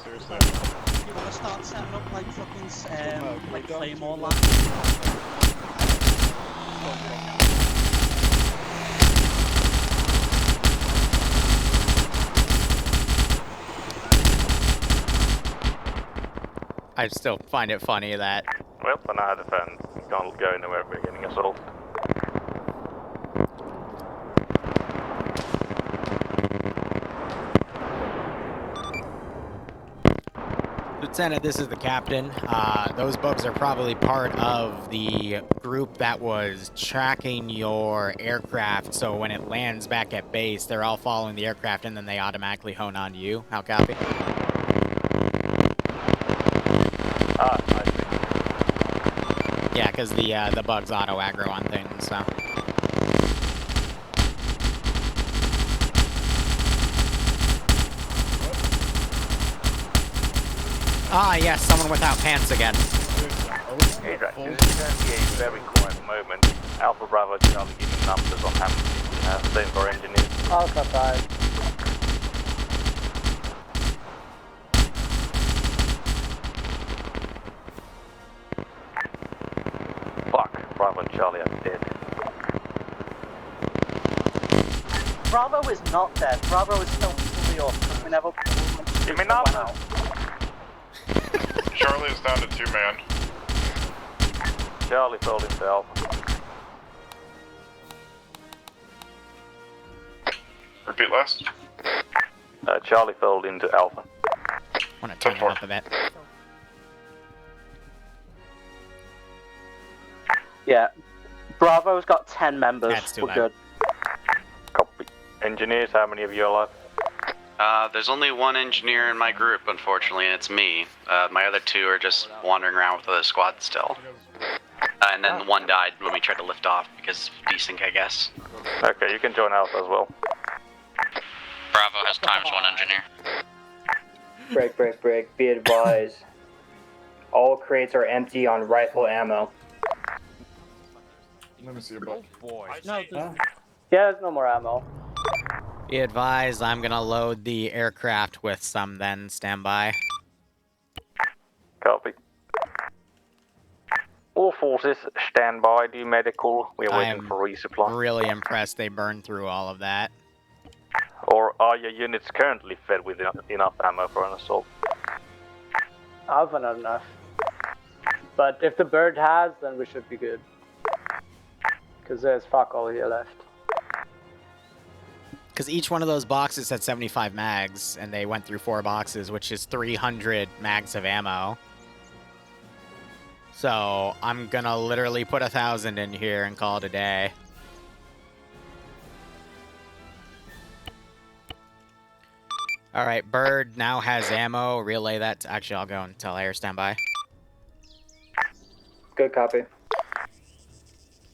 Seriously. You want to start setting up like fucking like Claymore land? I still find it funny that. Well, for now, defend. Can't go anywhere if we're getting assaulted. Lieutenant, this is the captain. Those bugs are probably part of the group that was tracking your aircraft, so when it lands back at base, they're all following the aircraft and then they automatically hone on to you. How copy? I see. Yeah, because the bugs auto-aggro on things, so. Ah, yes, someone without pants again. Hey, right. This is going to be a very quiet moment. Alpha Bravo Charlie giving numbers on ham. Same for engineers. Alpha 5. Fuck. Bravo and Charlie are dead. Bravo is not dead. Bravo is still fully up. We never. Give me numbers. Charlie is down to 2 man. Charlie fell into Alpha. Repeat last. Charlie fell into Alpha. Want to turn it up a bit. Yeah. Bravo's got 10 members. That's too We're loud. good. Engineers, how many of you are left? There's only one engineer in my group, unfortunately, and it's me. My other two are just wandering around with the squad still. And then one died when we tried to lift off because of desync, I guess. Okay, you can join Alpha as well. Bravo has ×1 engineer. Break. Be advised. All crates are empty on rifle ammo. Let me see about. Yeah, there's no more ammo. Be advised, I'm gonna load the aircraft with some then. Stand by. Copy. All forces, stand by, do medical. We're waiting for resupply. Really impressed they burned through all of that. Or are your units currently fed with enough ammo for an assault? I've had enough. But if the bird has, then we should be good. Because there's fuck all here left. Because each one of those boxes had 75 mags, and they went through 4 boxes, which is 300 mags of ammo. So I'm gonna literally put 1,000 in here and call it a day. All right, Bird now has ammo. Relay that to... Actually, I'll go and tell Air standby. Good copy.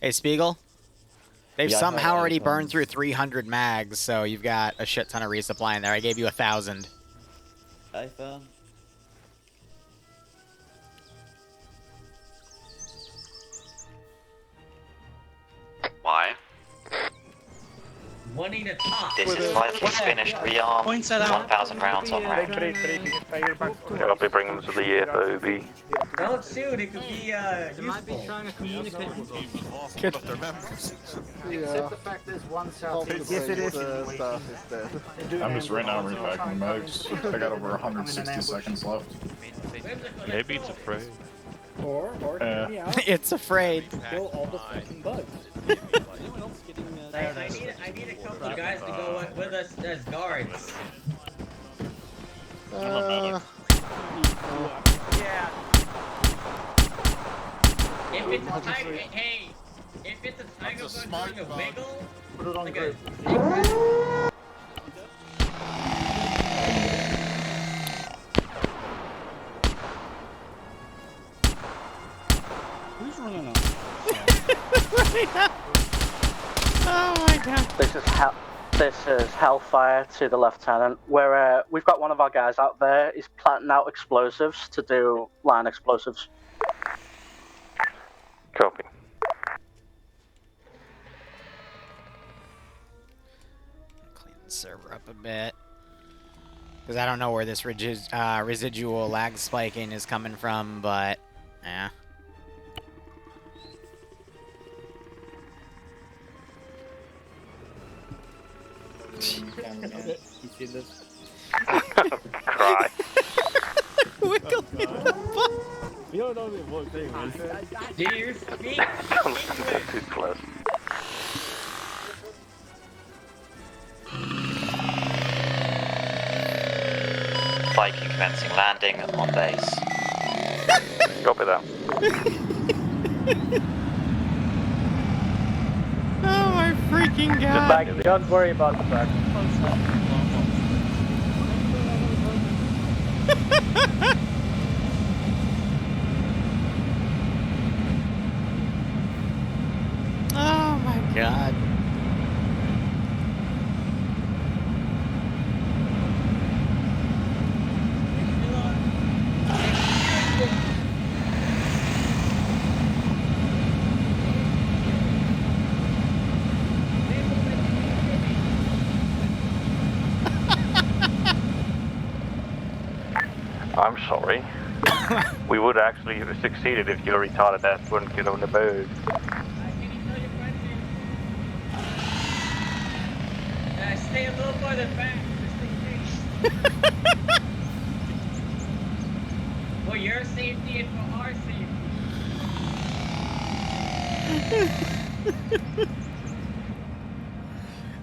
Hey, Spiegel. They've somehow already burned through 300 mags, so you've got a shit ton of resupply in there. I gave you 1,000. iPhone. Why? This is likely finished. Rearm. 1,000 rounds on round. I'll be bringing them to the FOB. Don't shoot, it could be useful. Trying to communicate with Good. their members. Except the fact there's one south. Yes, it is. I'm just right now repacking the mags. I got over 160 seconds left. Maybe it's afraid. Or hear me out. It's afraid. Kill all the fucking bugs. I need a couple of guys to go with us as guards. Yeah. If it's a tiger, hey, if it's a tiger doing a wiggle, Put it on like group. Who's running Oh my god. This is Hellfire to the Lieutenant. We've got one of our guys out there. He's planting out explosives to do line explosives. Copy. Clean the server up a bit. Because I don't know where this residual lag spiking is coming from, but yeah. You see this? Cry. Wiggle in the butt. You don't know what thing was. do you speak? Too close. Viking commencing landing on base. Copy that. Oh my freaking Just god. back, don't worry about the back. Oh my god. I'm sorry. We would actually have succeeded if your retarded ass wouldn't get on the bird. Stay a little further back, just in case. For your safety and for our safety.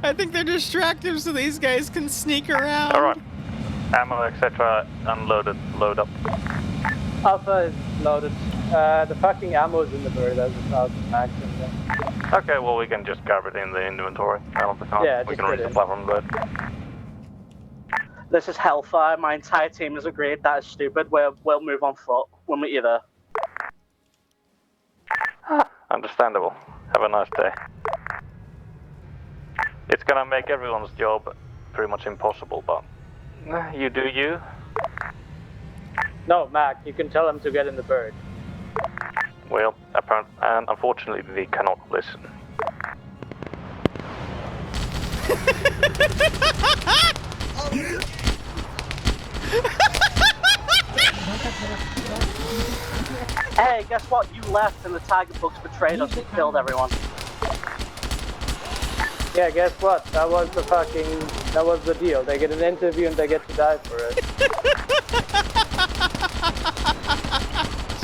I think they're distracted so these guys can sneak around. Alright. Ammo, etc. unloaded. Load up. Alpha is loaded. The fucking ammo's in the bird as it's out of max. Okay, well we can just grab it in the inventory. Out of the car. Yeah, we just can put it in. resupply from the bird. This is Hellfire. My entire team has agreed that is stupid. We'll move on foot when we either. Understandable. Have a nice day. It's gonna make everyone's job pretty much impossible, but you do you. No, Mac, you can tell them to get in the bird. Well, apparently, and unfortunately, they cannot listen. Hey, guess what? You left and the Tiger Bugs betrayed us and killed everyone. Yeah, guess what? That was the deal. They get an interview and they get to die for it.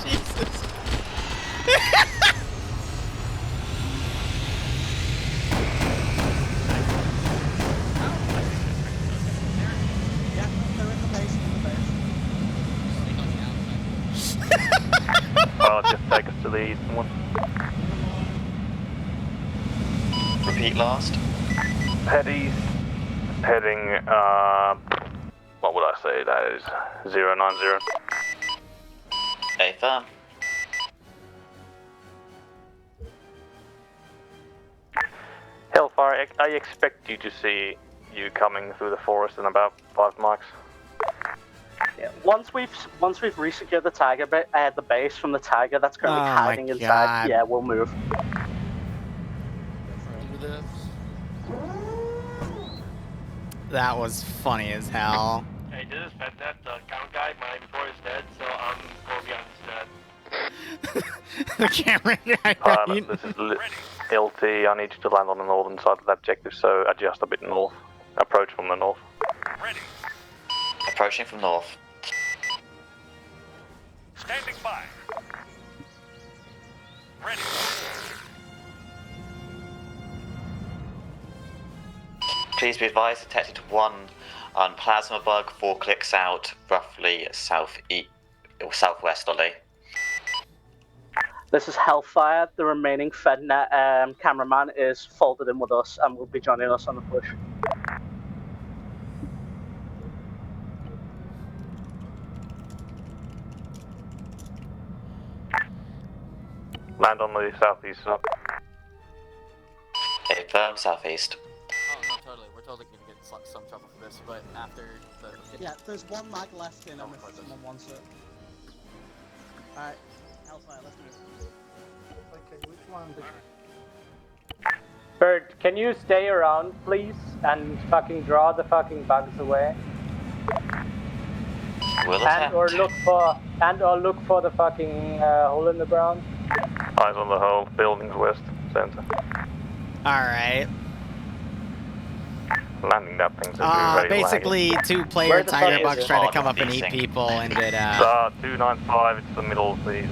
Jesus. Well, just take us to the eastern one. Repeat last. Head east. Heading, what would I say? That is 090. A firm. Hellfire, I expect you to see you coming through the forest in about 5 marks. Yeah. Once we've resecured the Tiger the base from the Tiger that's currently Oh hiding my inside, God. yeah, we'll move. That was funny as hell. Hey, this is FedNet, the count guy. My inventory is dead, so I'm going beyond this dead. The camera guy. Pilot, this is LT. I need you to land on the northern side of that objective, so adjust a bit north. Approach from the north. Ready. Approaching from north. Standing by. Ready. Please be advised, detected one on plasma bug, 4 clicks out, roughly southwesterly. This is Hellfire. The remaining FedNet cameraman is folded in with us and will be joining us on the push. Land on the southeast side. A firm southeast. Oh, no, totally. We're totally gonna get some trouble for this, but after the... Yeah, there's one mag left in them if someone wants it. Alright, Hellfire, let's move. Okay, which one? Bird, can you stay around, please, and fucking draw the fucking bugs away? We'll And or look for the fucking hole in the ground. Eyes on the hole, buildings west, center. Alright. Landing that thing's very basically, laggy. 2-player Tiger Bugs tried to come up and eat people and it, 295, it's the middle of the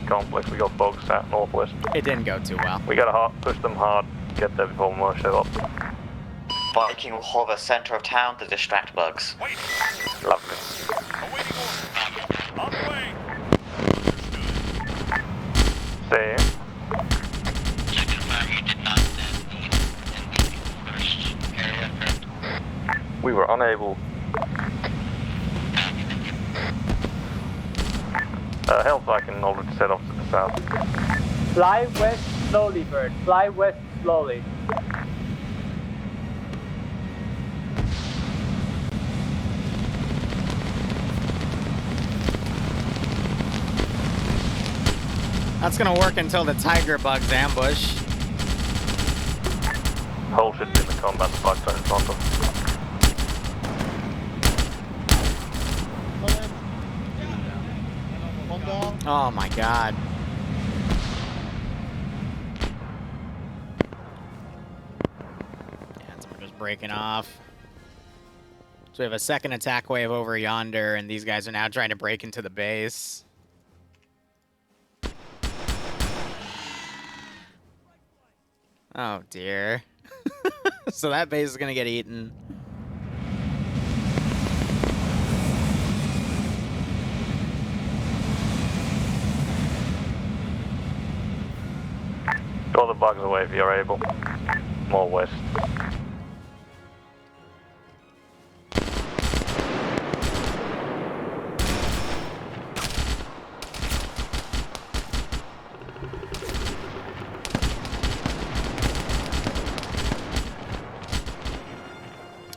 complex. We got bugs out northwest. it didn't go too well. We gotta push them hard, get there before more show up. Viking will hover center of town to distract bugs. Lovely. On the way. Stay in. We were unable. Hellfire can already set off to the south. Fly west slowly, Bird. Fly west slowly. That's gonna work until the Tiger Bugs ambush. Hull should be in the combat spot in front of. Oh my god. Yeah, we're just breaking off. So we have a second attack wave over yonder, and these guys are now trying to break into the base. Oh dear. So that base is gonna get eaten. Call the bugs away if you're able. More west.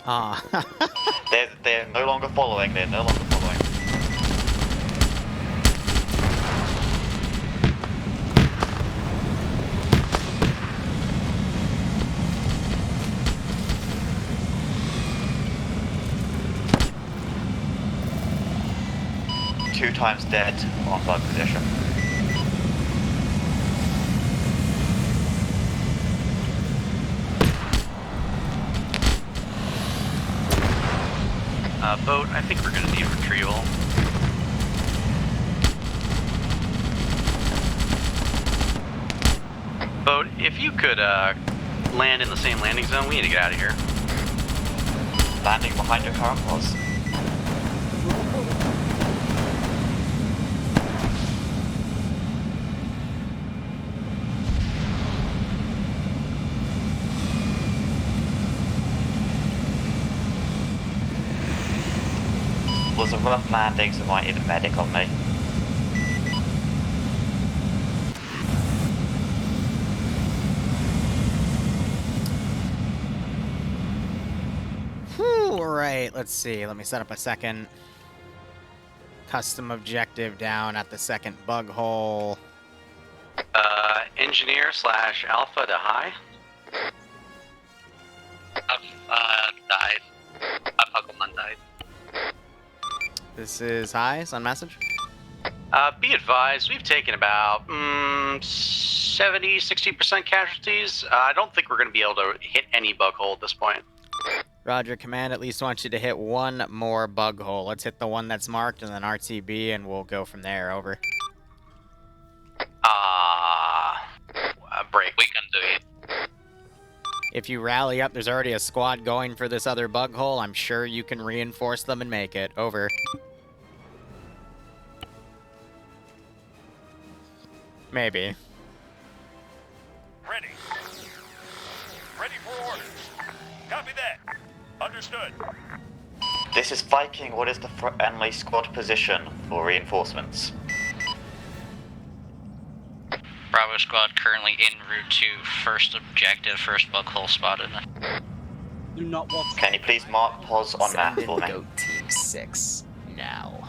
Ah. They're no longer following. They're no longer following. Two times dead on bug position. Boat, I think we're going to need retrieval. Boat, if you could land in the same landing zone, we need to get out of here. Landing behind your current pause. Was a rough landing, so might need a medic on me. Whew, right, let's see. Let me set up a second custom objective down at the second bug hole. Engineer / Alpha to high. Died. Pokemon died. This is highs on message. Be advised, we've taken about 70-60% casualties. I don't think we're going to be able to hit any bug hole at this point. Roger, command at least wants you to hit one more bug hole. Let's hit the one that's marked and then RTB and we'll go from there. Over. Break. We can do it. If you rally up, there's already a squad going for this other bug hole. I'm sure you can reinforce them and make it. Over. Maybe. Ready. Ready for orders. Copy that. Understood. This is Viking. What is the friendly squad position for reinforcements? Bravo squad currently en route to first objective, first bug hole spotted. Do not walk. Can you please mark pause on map for me? Go Team 6 now.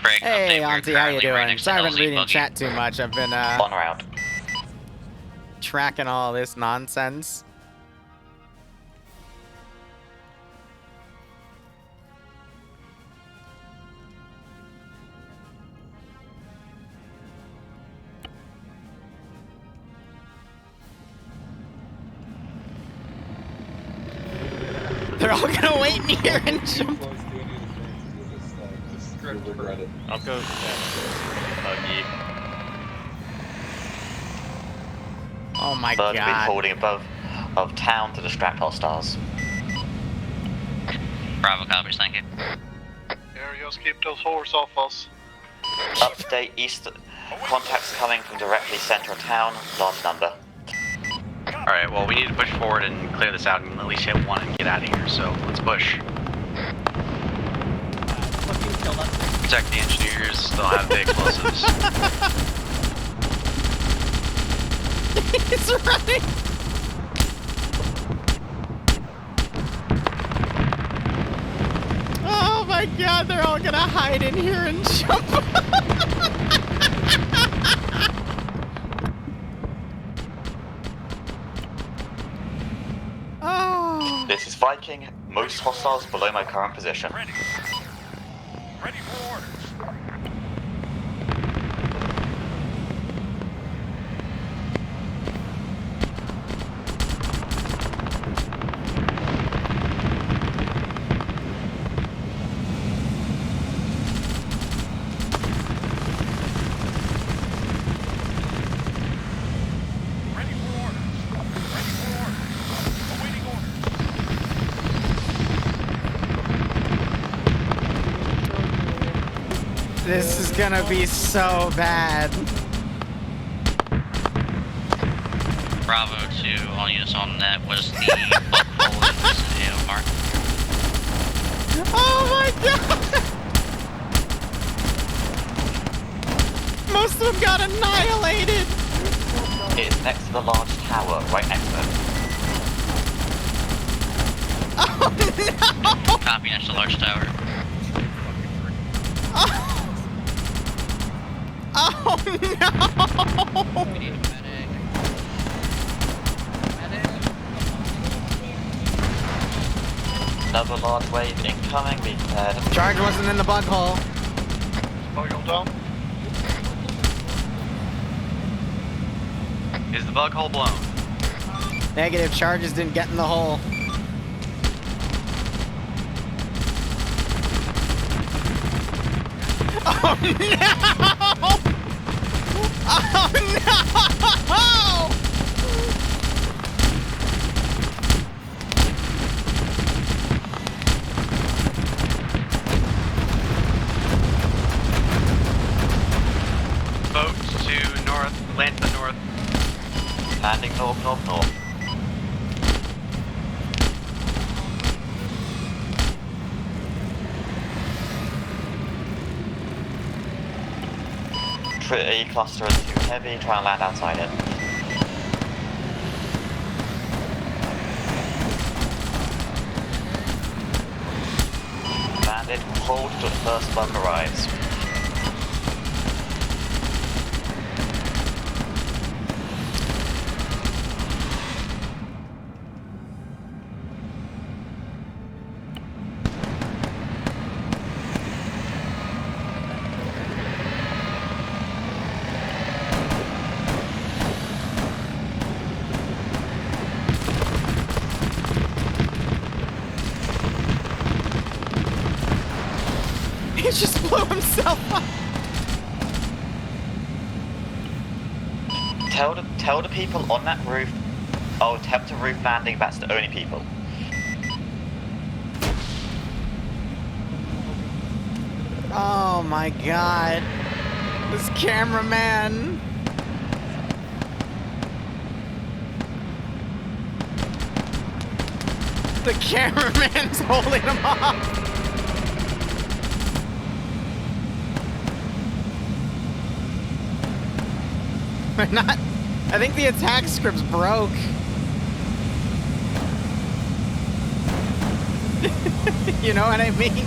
Break, Hey, update, we're Auntie, how you currently right doing? next to Sorry I've been LZ reading buggy. chat too much. I've been On route. tracking all this nonsense. They're all gonna wait in here and jump. I'll go buggy. Oh my Bird will be god. holding above of town to distract hostiles. Bravo copies, thank you. Aerials, keep those horse off us. Update east. Contacts coming from directly center of town. Large number. Alright, well, we need to push forward and clear this out and at least hit one and get out of here, so let's push. Protect the engineers, they'll have the explosives. He's running! Oh my god, they're all gonna hide in here and jump. Oh. This is Viking. Most hostiles below my current position. Ready. Ready for orders. Ready for orders. Ready for orders. Awaiting orders. This is gonna be so bad. Bravo to all units on net. Was the bug hole in the vicinity of Mark? Oh my god! Most of them got annihilated! It's next to the large tower, right next to it. Oh no! Copy next to the large tower. Oh no! We need a medic. Another large wave incoming, be prepared. Charge wasn't in the bug hole. Is the bug hole blown? Negative, charges didn't get in the hole. Oh no! Oh no! Boat to north, land to the north. Landing north, north, north. Pretty cluster is too heavy, try and land outside it. Landed, hold till the first bug arrives. He just blew himself up. Tell the people on that roof. Oh, attempt a roof landing. That's the only people. Oh my god. This cameraman. The cameraman's holding him off. We're not. I think the attack script's broke. You know what I mean?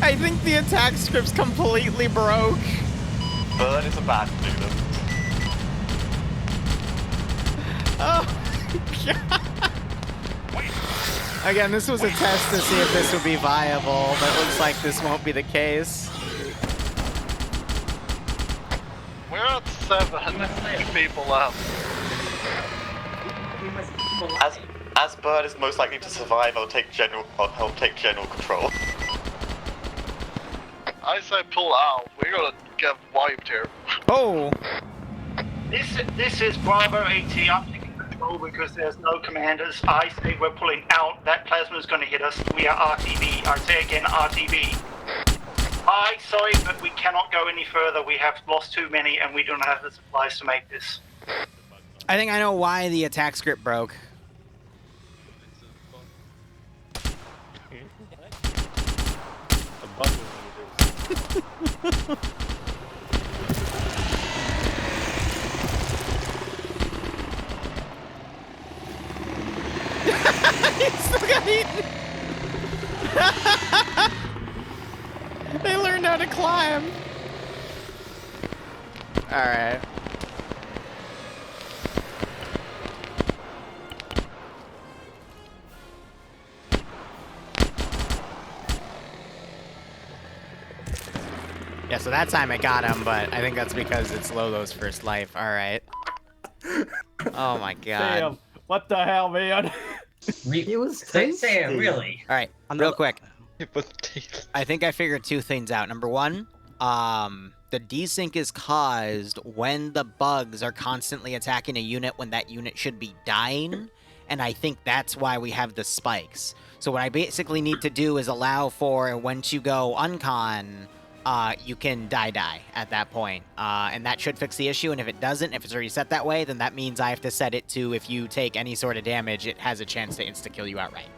I think the attack script's completely broke. Bird is about to do them. Oh god. Again, this was a test to see if this would be viable, but it looks like this won't be the case. We're at 7 people left. As Bird is most likely to survive, I'll take general control. I say pull out. We're gonna get wiped here. Oh! This is Bravo AT. I'm taking control because there's no commanders. I say we're pulling out. That plasma is going to hit us. We are RTB. I say again, RTB. Sorry, but we cannot go any further. We have lost too many, and we don't have the supplies to make this. I think I know why the attack script broke. He still got eaten. They learned how to climb. All right. Yeah, so that time I got him, but I think that's because it's Lolo's first life. All right. Oh my god. Damn. What the hell, man? He was Sam, really? All right, real quick. I think I figured two things out. Number one, the desync is caused when the bugs are constantly attacking a unit when that unit should be dying. and I think that's why we have the spikes. So what I basically need to do is allow for once you go uncon, you can die at that point. And that should fix the issue, and if it doesn't, if it's already set that way, then that means I have to set it to if you take any sort of damage, it has a chance to insta-kill you outright.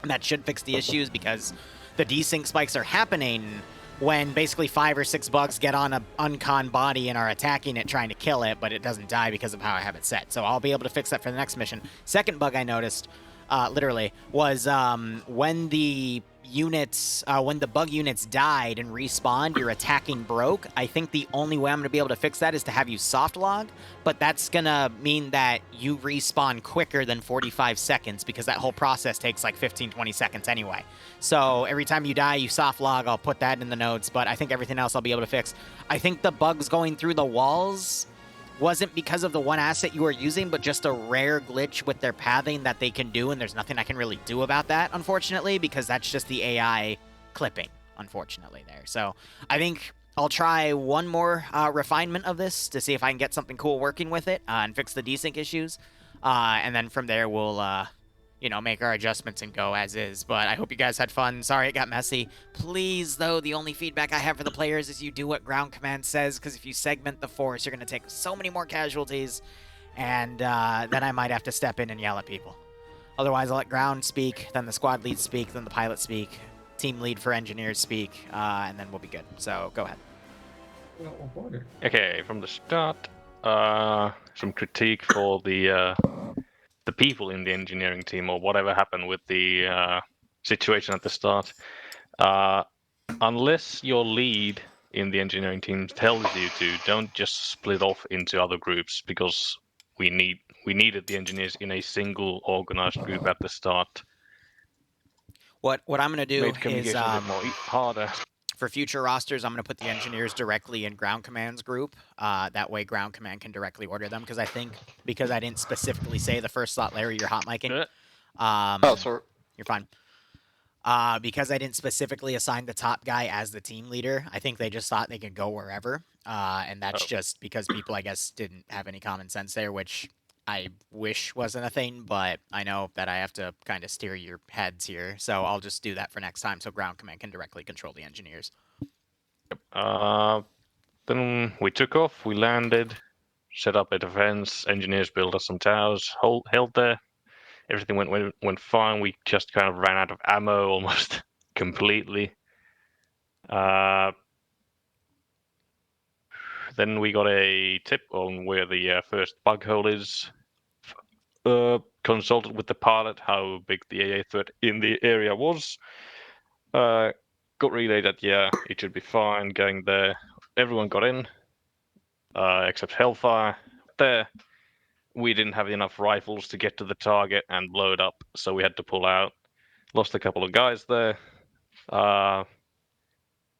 And that should fix the issues because the desync spikes are happening when basically 5 or 6 bugs get on a uncon body and are attacking it, trying to kill it, but it doesn't die because of how I have it set. So I'll be able to fix that for the next mission. Second bug I noticed, literally, was when the units, when the bug units died and respawned, your attacking broke. I think the only way I'm going to be able to fix that is to have you soft log, but that's going to mean that you respawn quicker than 45 seconds because that whole process takes like 15-20 seconds anyway. So every time you die, you soft log. I'll put that in the notes, but I think everything else I'll be able to fix. I think the bugs going through the walls wasn't because of the one asset you were using, but just a rare glitch with their pathing that they can do, and there's nothing I can really do about that, unfortunately, because that's just the AI clipping, unfortunately, there. So I think I'll try one more refinement of this to see if I can get something cool working with it and fix the desync issues. And then from there, we'll, you know, make our adjustments and go as is. But I hope you guys had fun. Sorry it got messy. Please, though, the only feedback I have for the players is you do what ground command says, because if you segment the force, you're going to take so many more casualties, and then I might have to step in and yell at people. Otherwise, I'll let ground speak, then the squad lead speak, then the pilot speak, team lead for engineers speak, and then we'll be good. So go ahead. Okay, from the start, some critique for the people in the engineering team, or whatever happened with the situation at the start. Unless your lead in the engineering team tells you to, don't just split off into other groups, because we needed the engineers in a single organized group at the start. What I'm going to do Made is communication a bit more harder. for future rosters, I'm going to put the engineers directly in ground command's group. That way ground command can directly order them, because I think, because I didn't specifically say the first slot, Larry, you're hot micing. Oh, sorry. You're fine. Because I didn't specifically assign the top guy as the team leader, I think they just thought they could go wherever. And that's just because people, I guess, didn't have any common sense there, which I wish wasn't a thing, but I know that I have to kind of steer your heads here. So I'll just do that for next time so ground command can directly control the engineers. Then we took off, we landed, set up a defense, engineers built us some towers, held there. Everything went fine. We just kind of ran out of ammo almost completely. Then we got a tip on where the first bug hole is. Consulted with the pilot how big the AA threat in the area was. Got relayed that, yeah, it should be fine going there. Everyone got in, except Hellfire. There, we didn't have enough rifles to get to the target and blow it up, so we had to pull out. Lost a couple of guys there.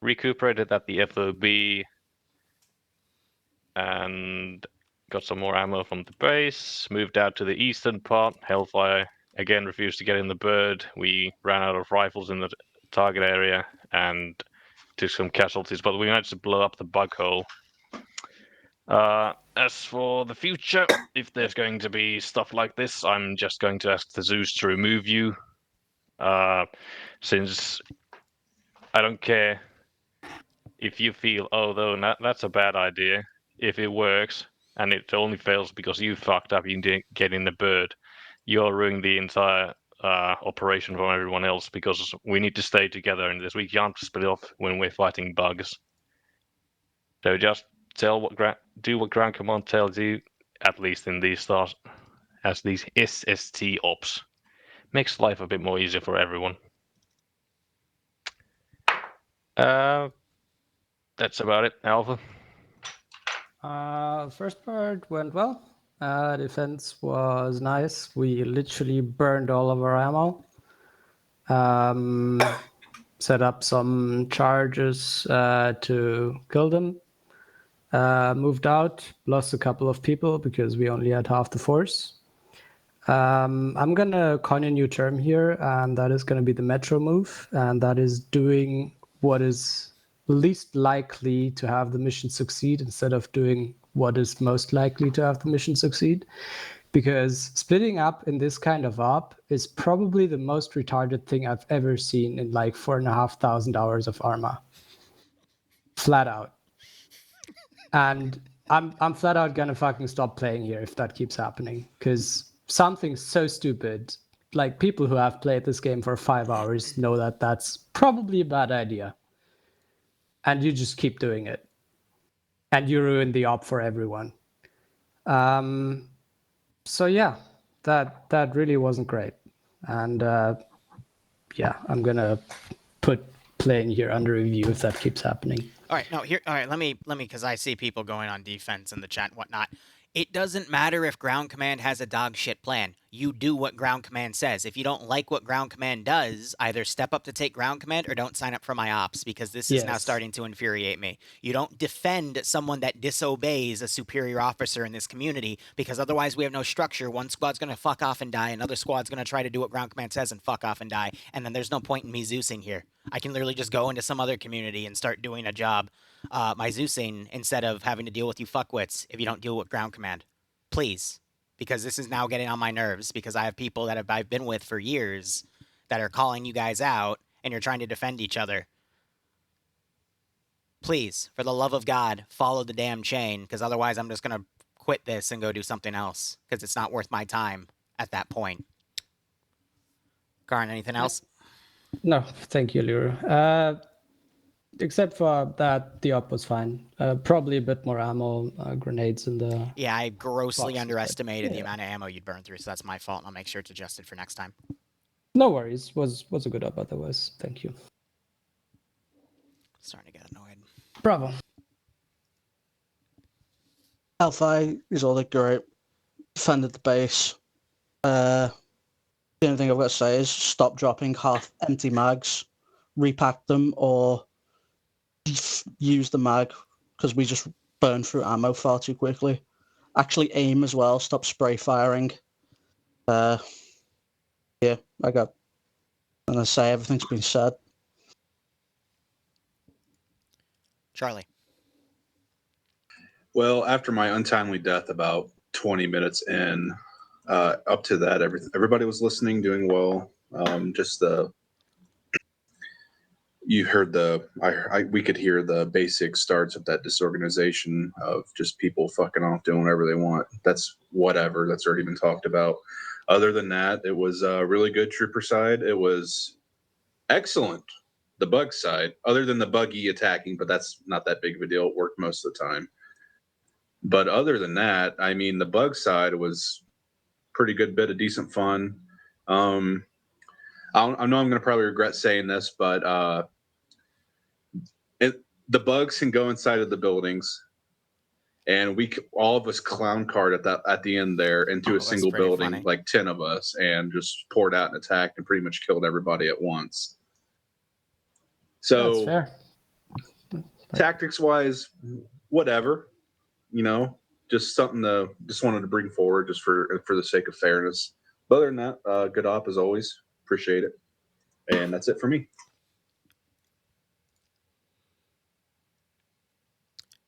Recuperated at the FOB and got some more ammo from the base. Moved out to the eastern part. Hellfire again refused to get in the bird. We ran out of rifles in the target area and took some casualties, but we managed to blow up the bug hole. As for the future, if there's going to be stuff like this, I'm just going to ask the Zeus to remove you. Since I don't care if you feel, oh, though, that's a bad idea. If it works, and it only fails because you fucked up, you didn't get in the bird, you're ruining the entire operation from everyone else, because we need to stay together in this. We can't split off when we're fighting bugs. So just do what ground command tells you, at least in these stars, as these SST ops. Makes life a bit more easier for everyone. That's about it, Alpha. First part went well. Defense was nice. We literally burned all of our ammo. Set up some charges to kill them. Moved out, lost a couple of people because we only had half the force. I'm going to coin a new term here, and that is going to be the metro move, and that is doing what is least likely to have the mission succeed instead of doing what is most likely to have the mission succeed. Because splitting up in this kind of op is probably the most retarded thing I've ever seen in like 4,500 hours of Arma. Flat out. And I'm flat out gonna fucking stop playing here if that keeps happening. Because something so stupid, like people who have played this game for 5 hours know that that's probably a bad idea. And you just keep doing it. And you ruin the op for everyone. So yeah, that really wasn't great. And yeah, I'm gonna put playing here under review if that keeps happening. All right, no, here. All right, let me, because I see people going on defense in the chat and whatnot. It doesn't matter if ground command has a dog shit plan. You do what ground command says. If you don't like what ground command does, either step up to take ground command or don't sign up for my ops, because this is now starting to infuriate me. You don't defend someone that disobeys a superior officer in this community, because otherwise we have no structure. One squad's going to fuck off and die. Another squad's going to try to do what ground command says and fuck off and die. And then there's no point in me Zeusing here. I can literally just go into some other community and start doing a job, my Zeusing, instead of having to deal with you fuckwits if you don't deal with ground command. Please. Because this is now getting on my nerves, because I have people that I've been with for years that are calling you guys out, and you're trying to defend each other. Please, for the love of God, follow the damn chain, because otherwise I'm just going to quit this and go do something else, because it's not worth my time at that point. Karn, anything else? No, thank you, Liru. Except for that, the op was fine. Probably a bit more ammo, grenades in the... Yeah, I grossly underestimated the amount of ammo you'd burn through, so that's my fault, and I'll make sure it's adjusted for next time. No worries. Was a good op otherwise. Thank you. Starting to get annoyed. Bravo. Alpha is all that great. Defended the base. The only thing I've got to say is stop dropping half empty mags, repack them, or use the mag, because we just burn through ammo far too quickly. Actually aim as well, stop spray firing. Yeah, I got, and I say everything's been said. Charlie. Well, after my untimely death about 20 minutes in, up to that, everybody was listening, doing well. You heard we could hear the basic starts of that disorganization of just people fucking off doing whatever they want. That's whatever. That's already been talked about. Other than that, it was a really good trooper side. It was excellent. The bug side, other than the buggy attacking, but that's not that big of a deal. It worked most of the time. But other than that, I mean, the bug side was pretty good bit of decent fun. I know I'm going to probably regret saying this, but the bugs can go inside of the buildings, and all of us clown card at the end there into a single building, funny. Like 10 of us, and just poured out and attacked and pretty much killed everybody at once. So, that's fair. Tactics-wise, whatever. You know, just something just wanted to bring forward just for the sake of fairness. But other than that, good op as always. Appreciate it. And that's it for me.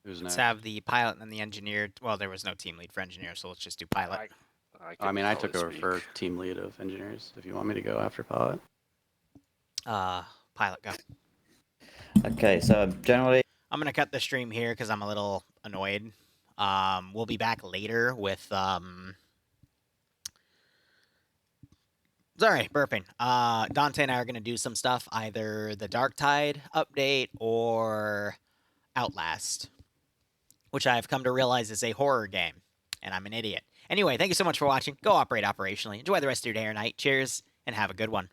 Let's have the pilot and the engineer. Well, there was no team lead for engineer, so let's just do pilot. I took over for team lead of engineers. If you want me to go after pilot. Pilot, go. Okay, so generally... I'm going to cut the stream here because I'm a little annoyed. We'll be back later with... Sorry, burping. Dante and I are going to do some stuff, either the Dark Tide update or Outlast, which I've come to realize is a horror game, and I'm an idiot. Anyway, thank you so much for watching. Go operate operationally. Enjoy the rest of your day or night. Cheers, and have a good one.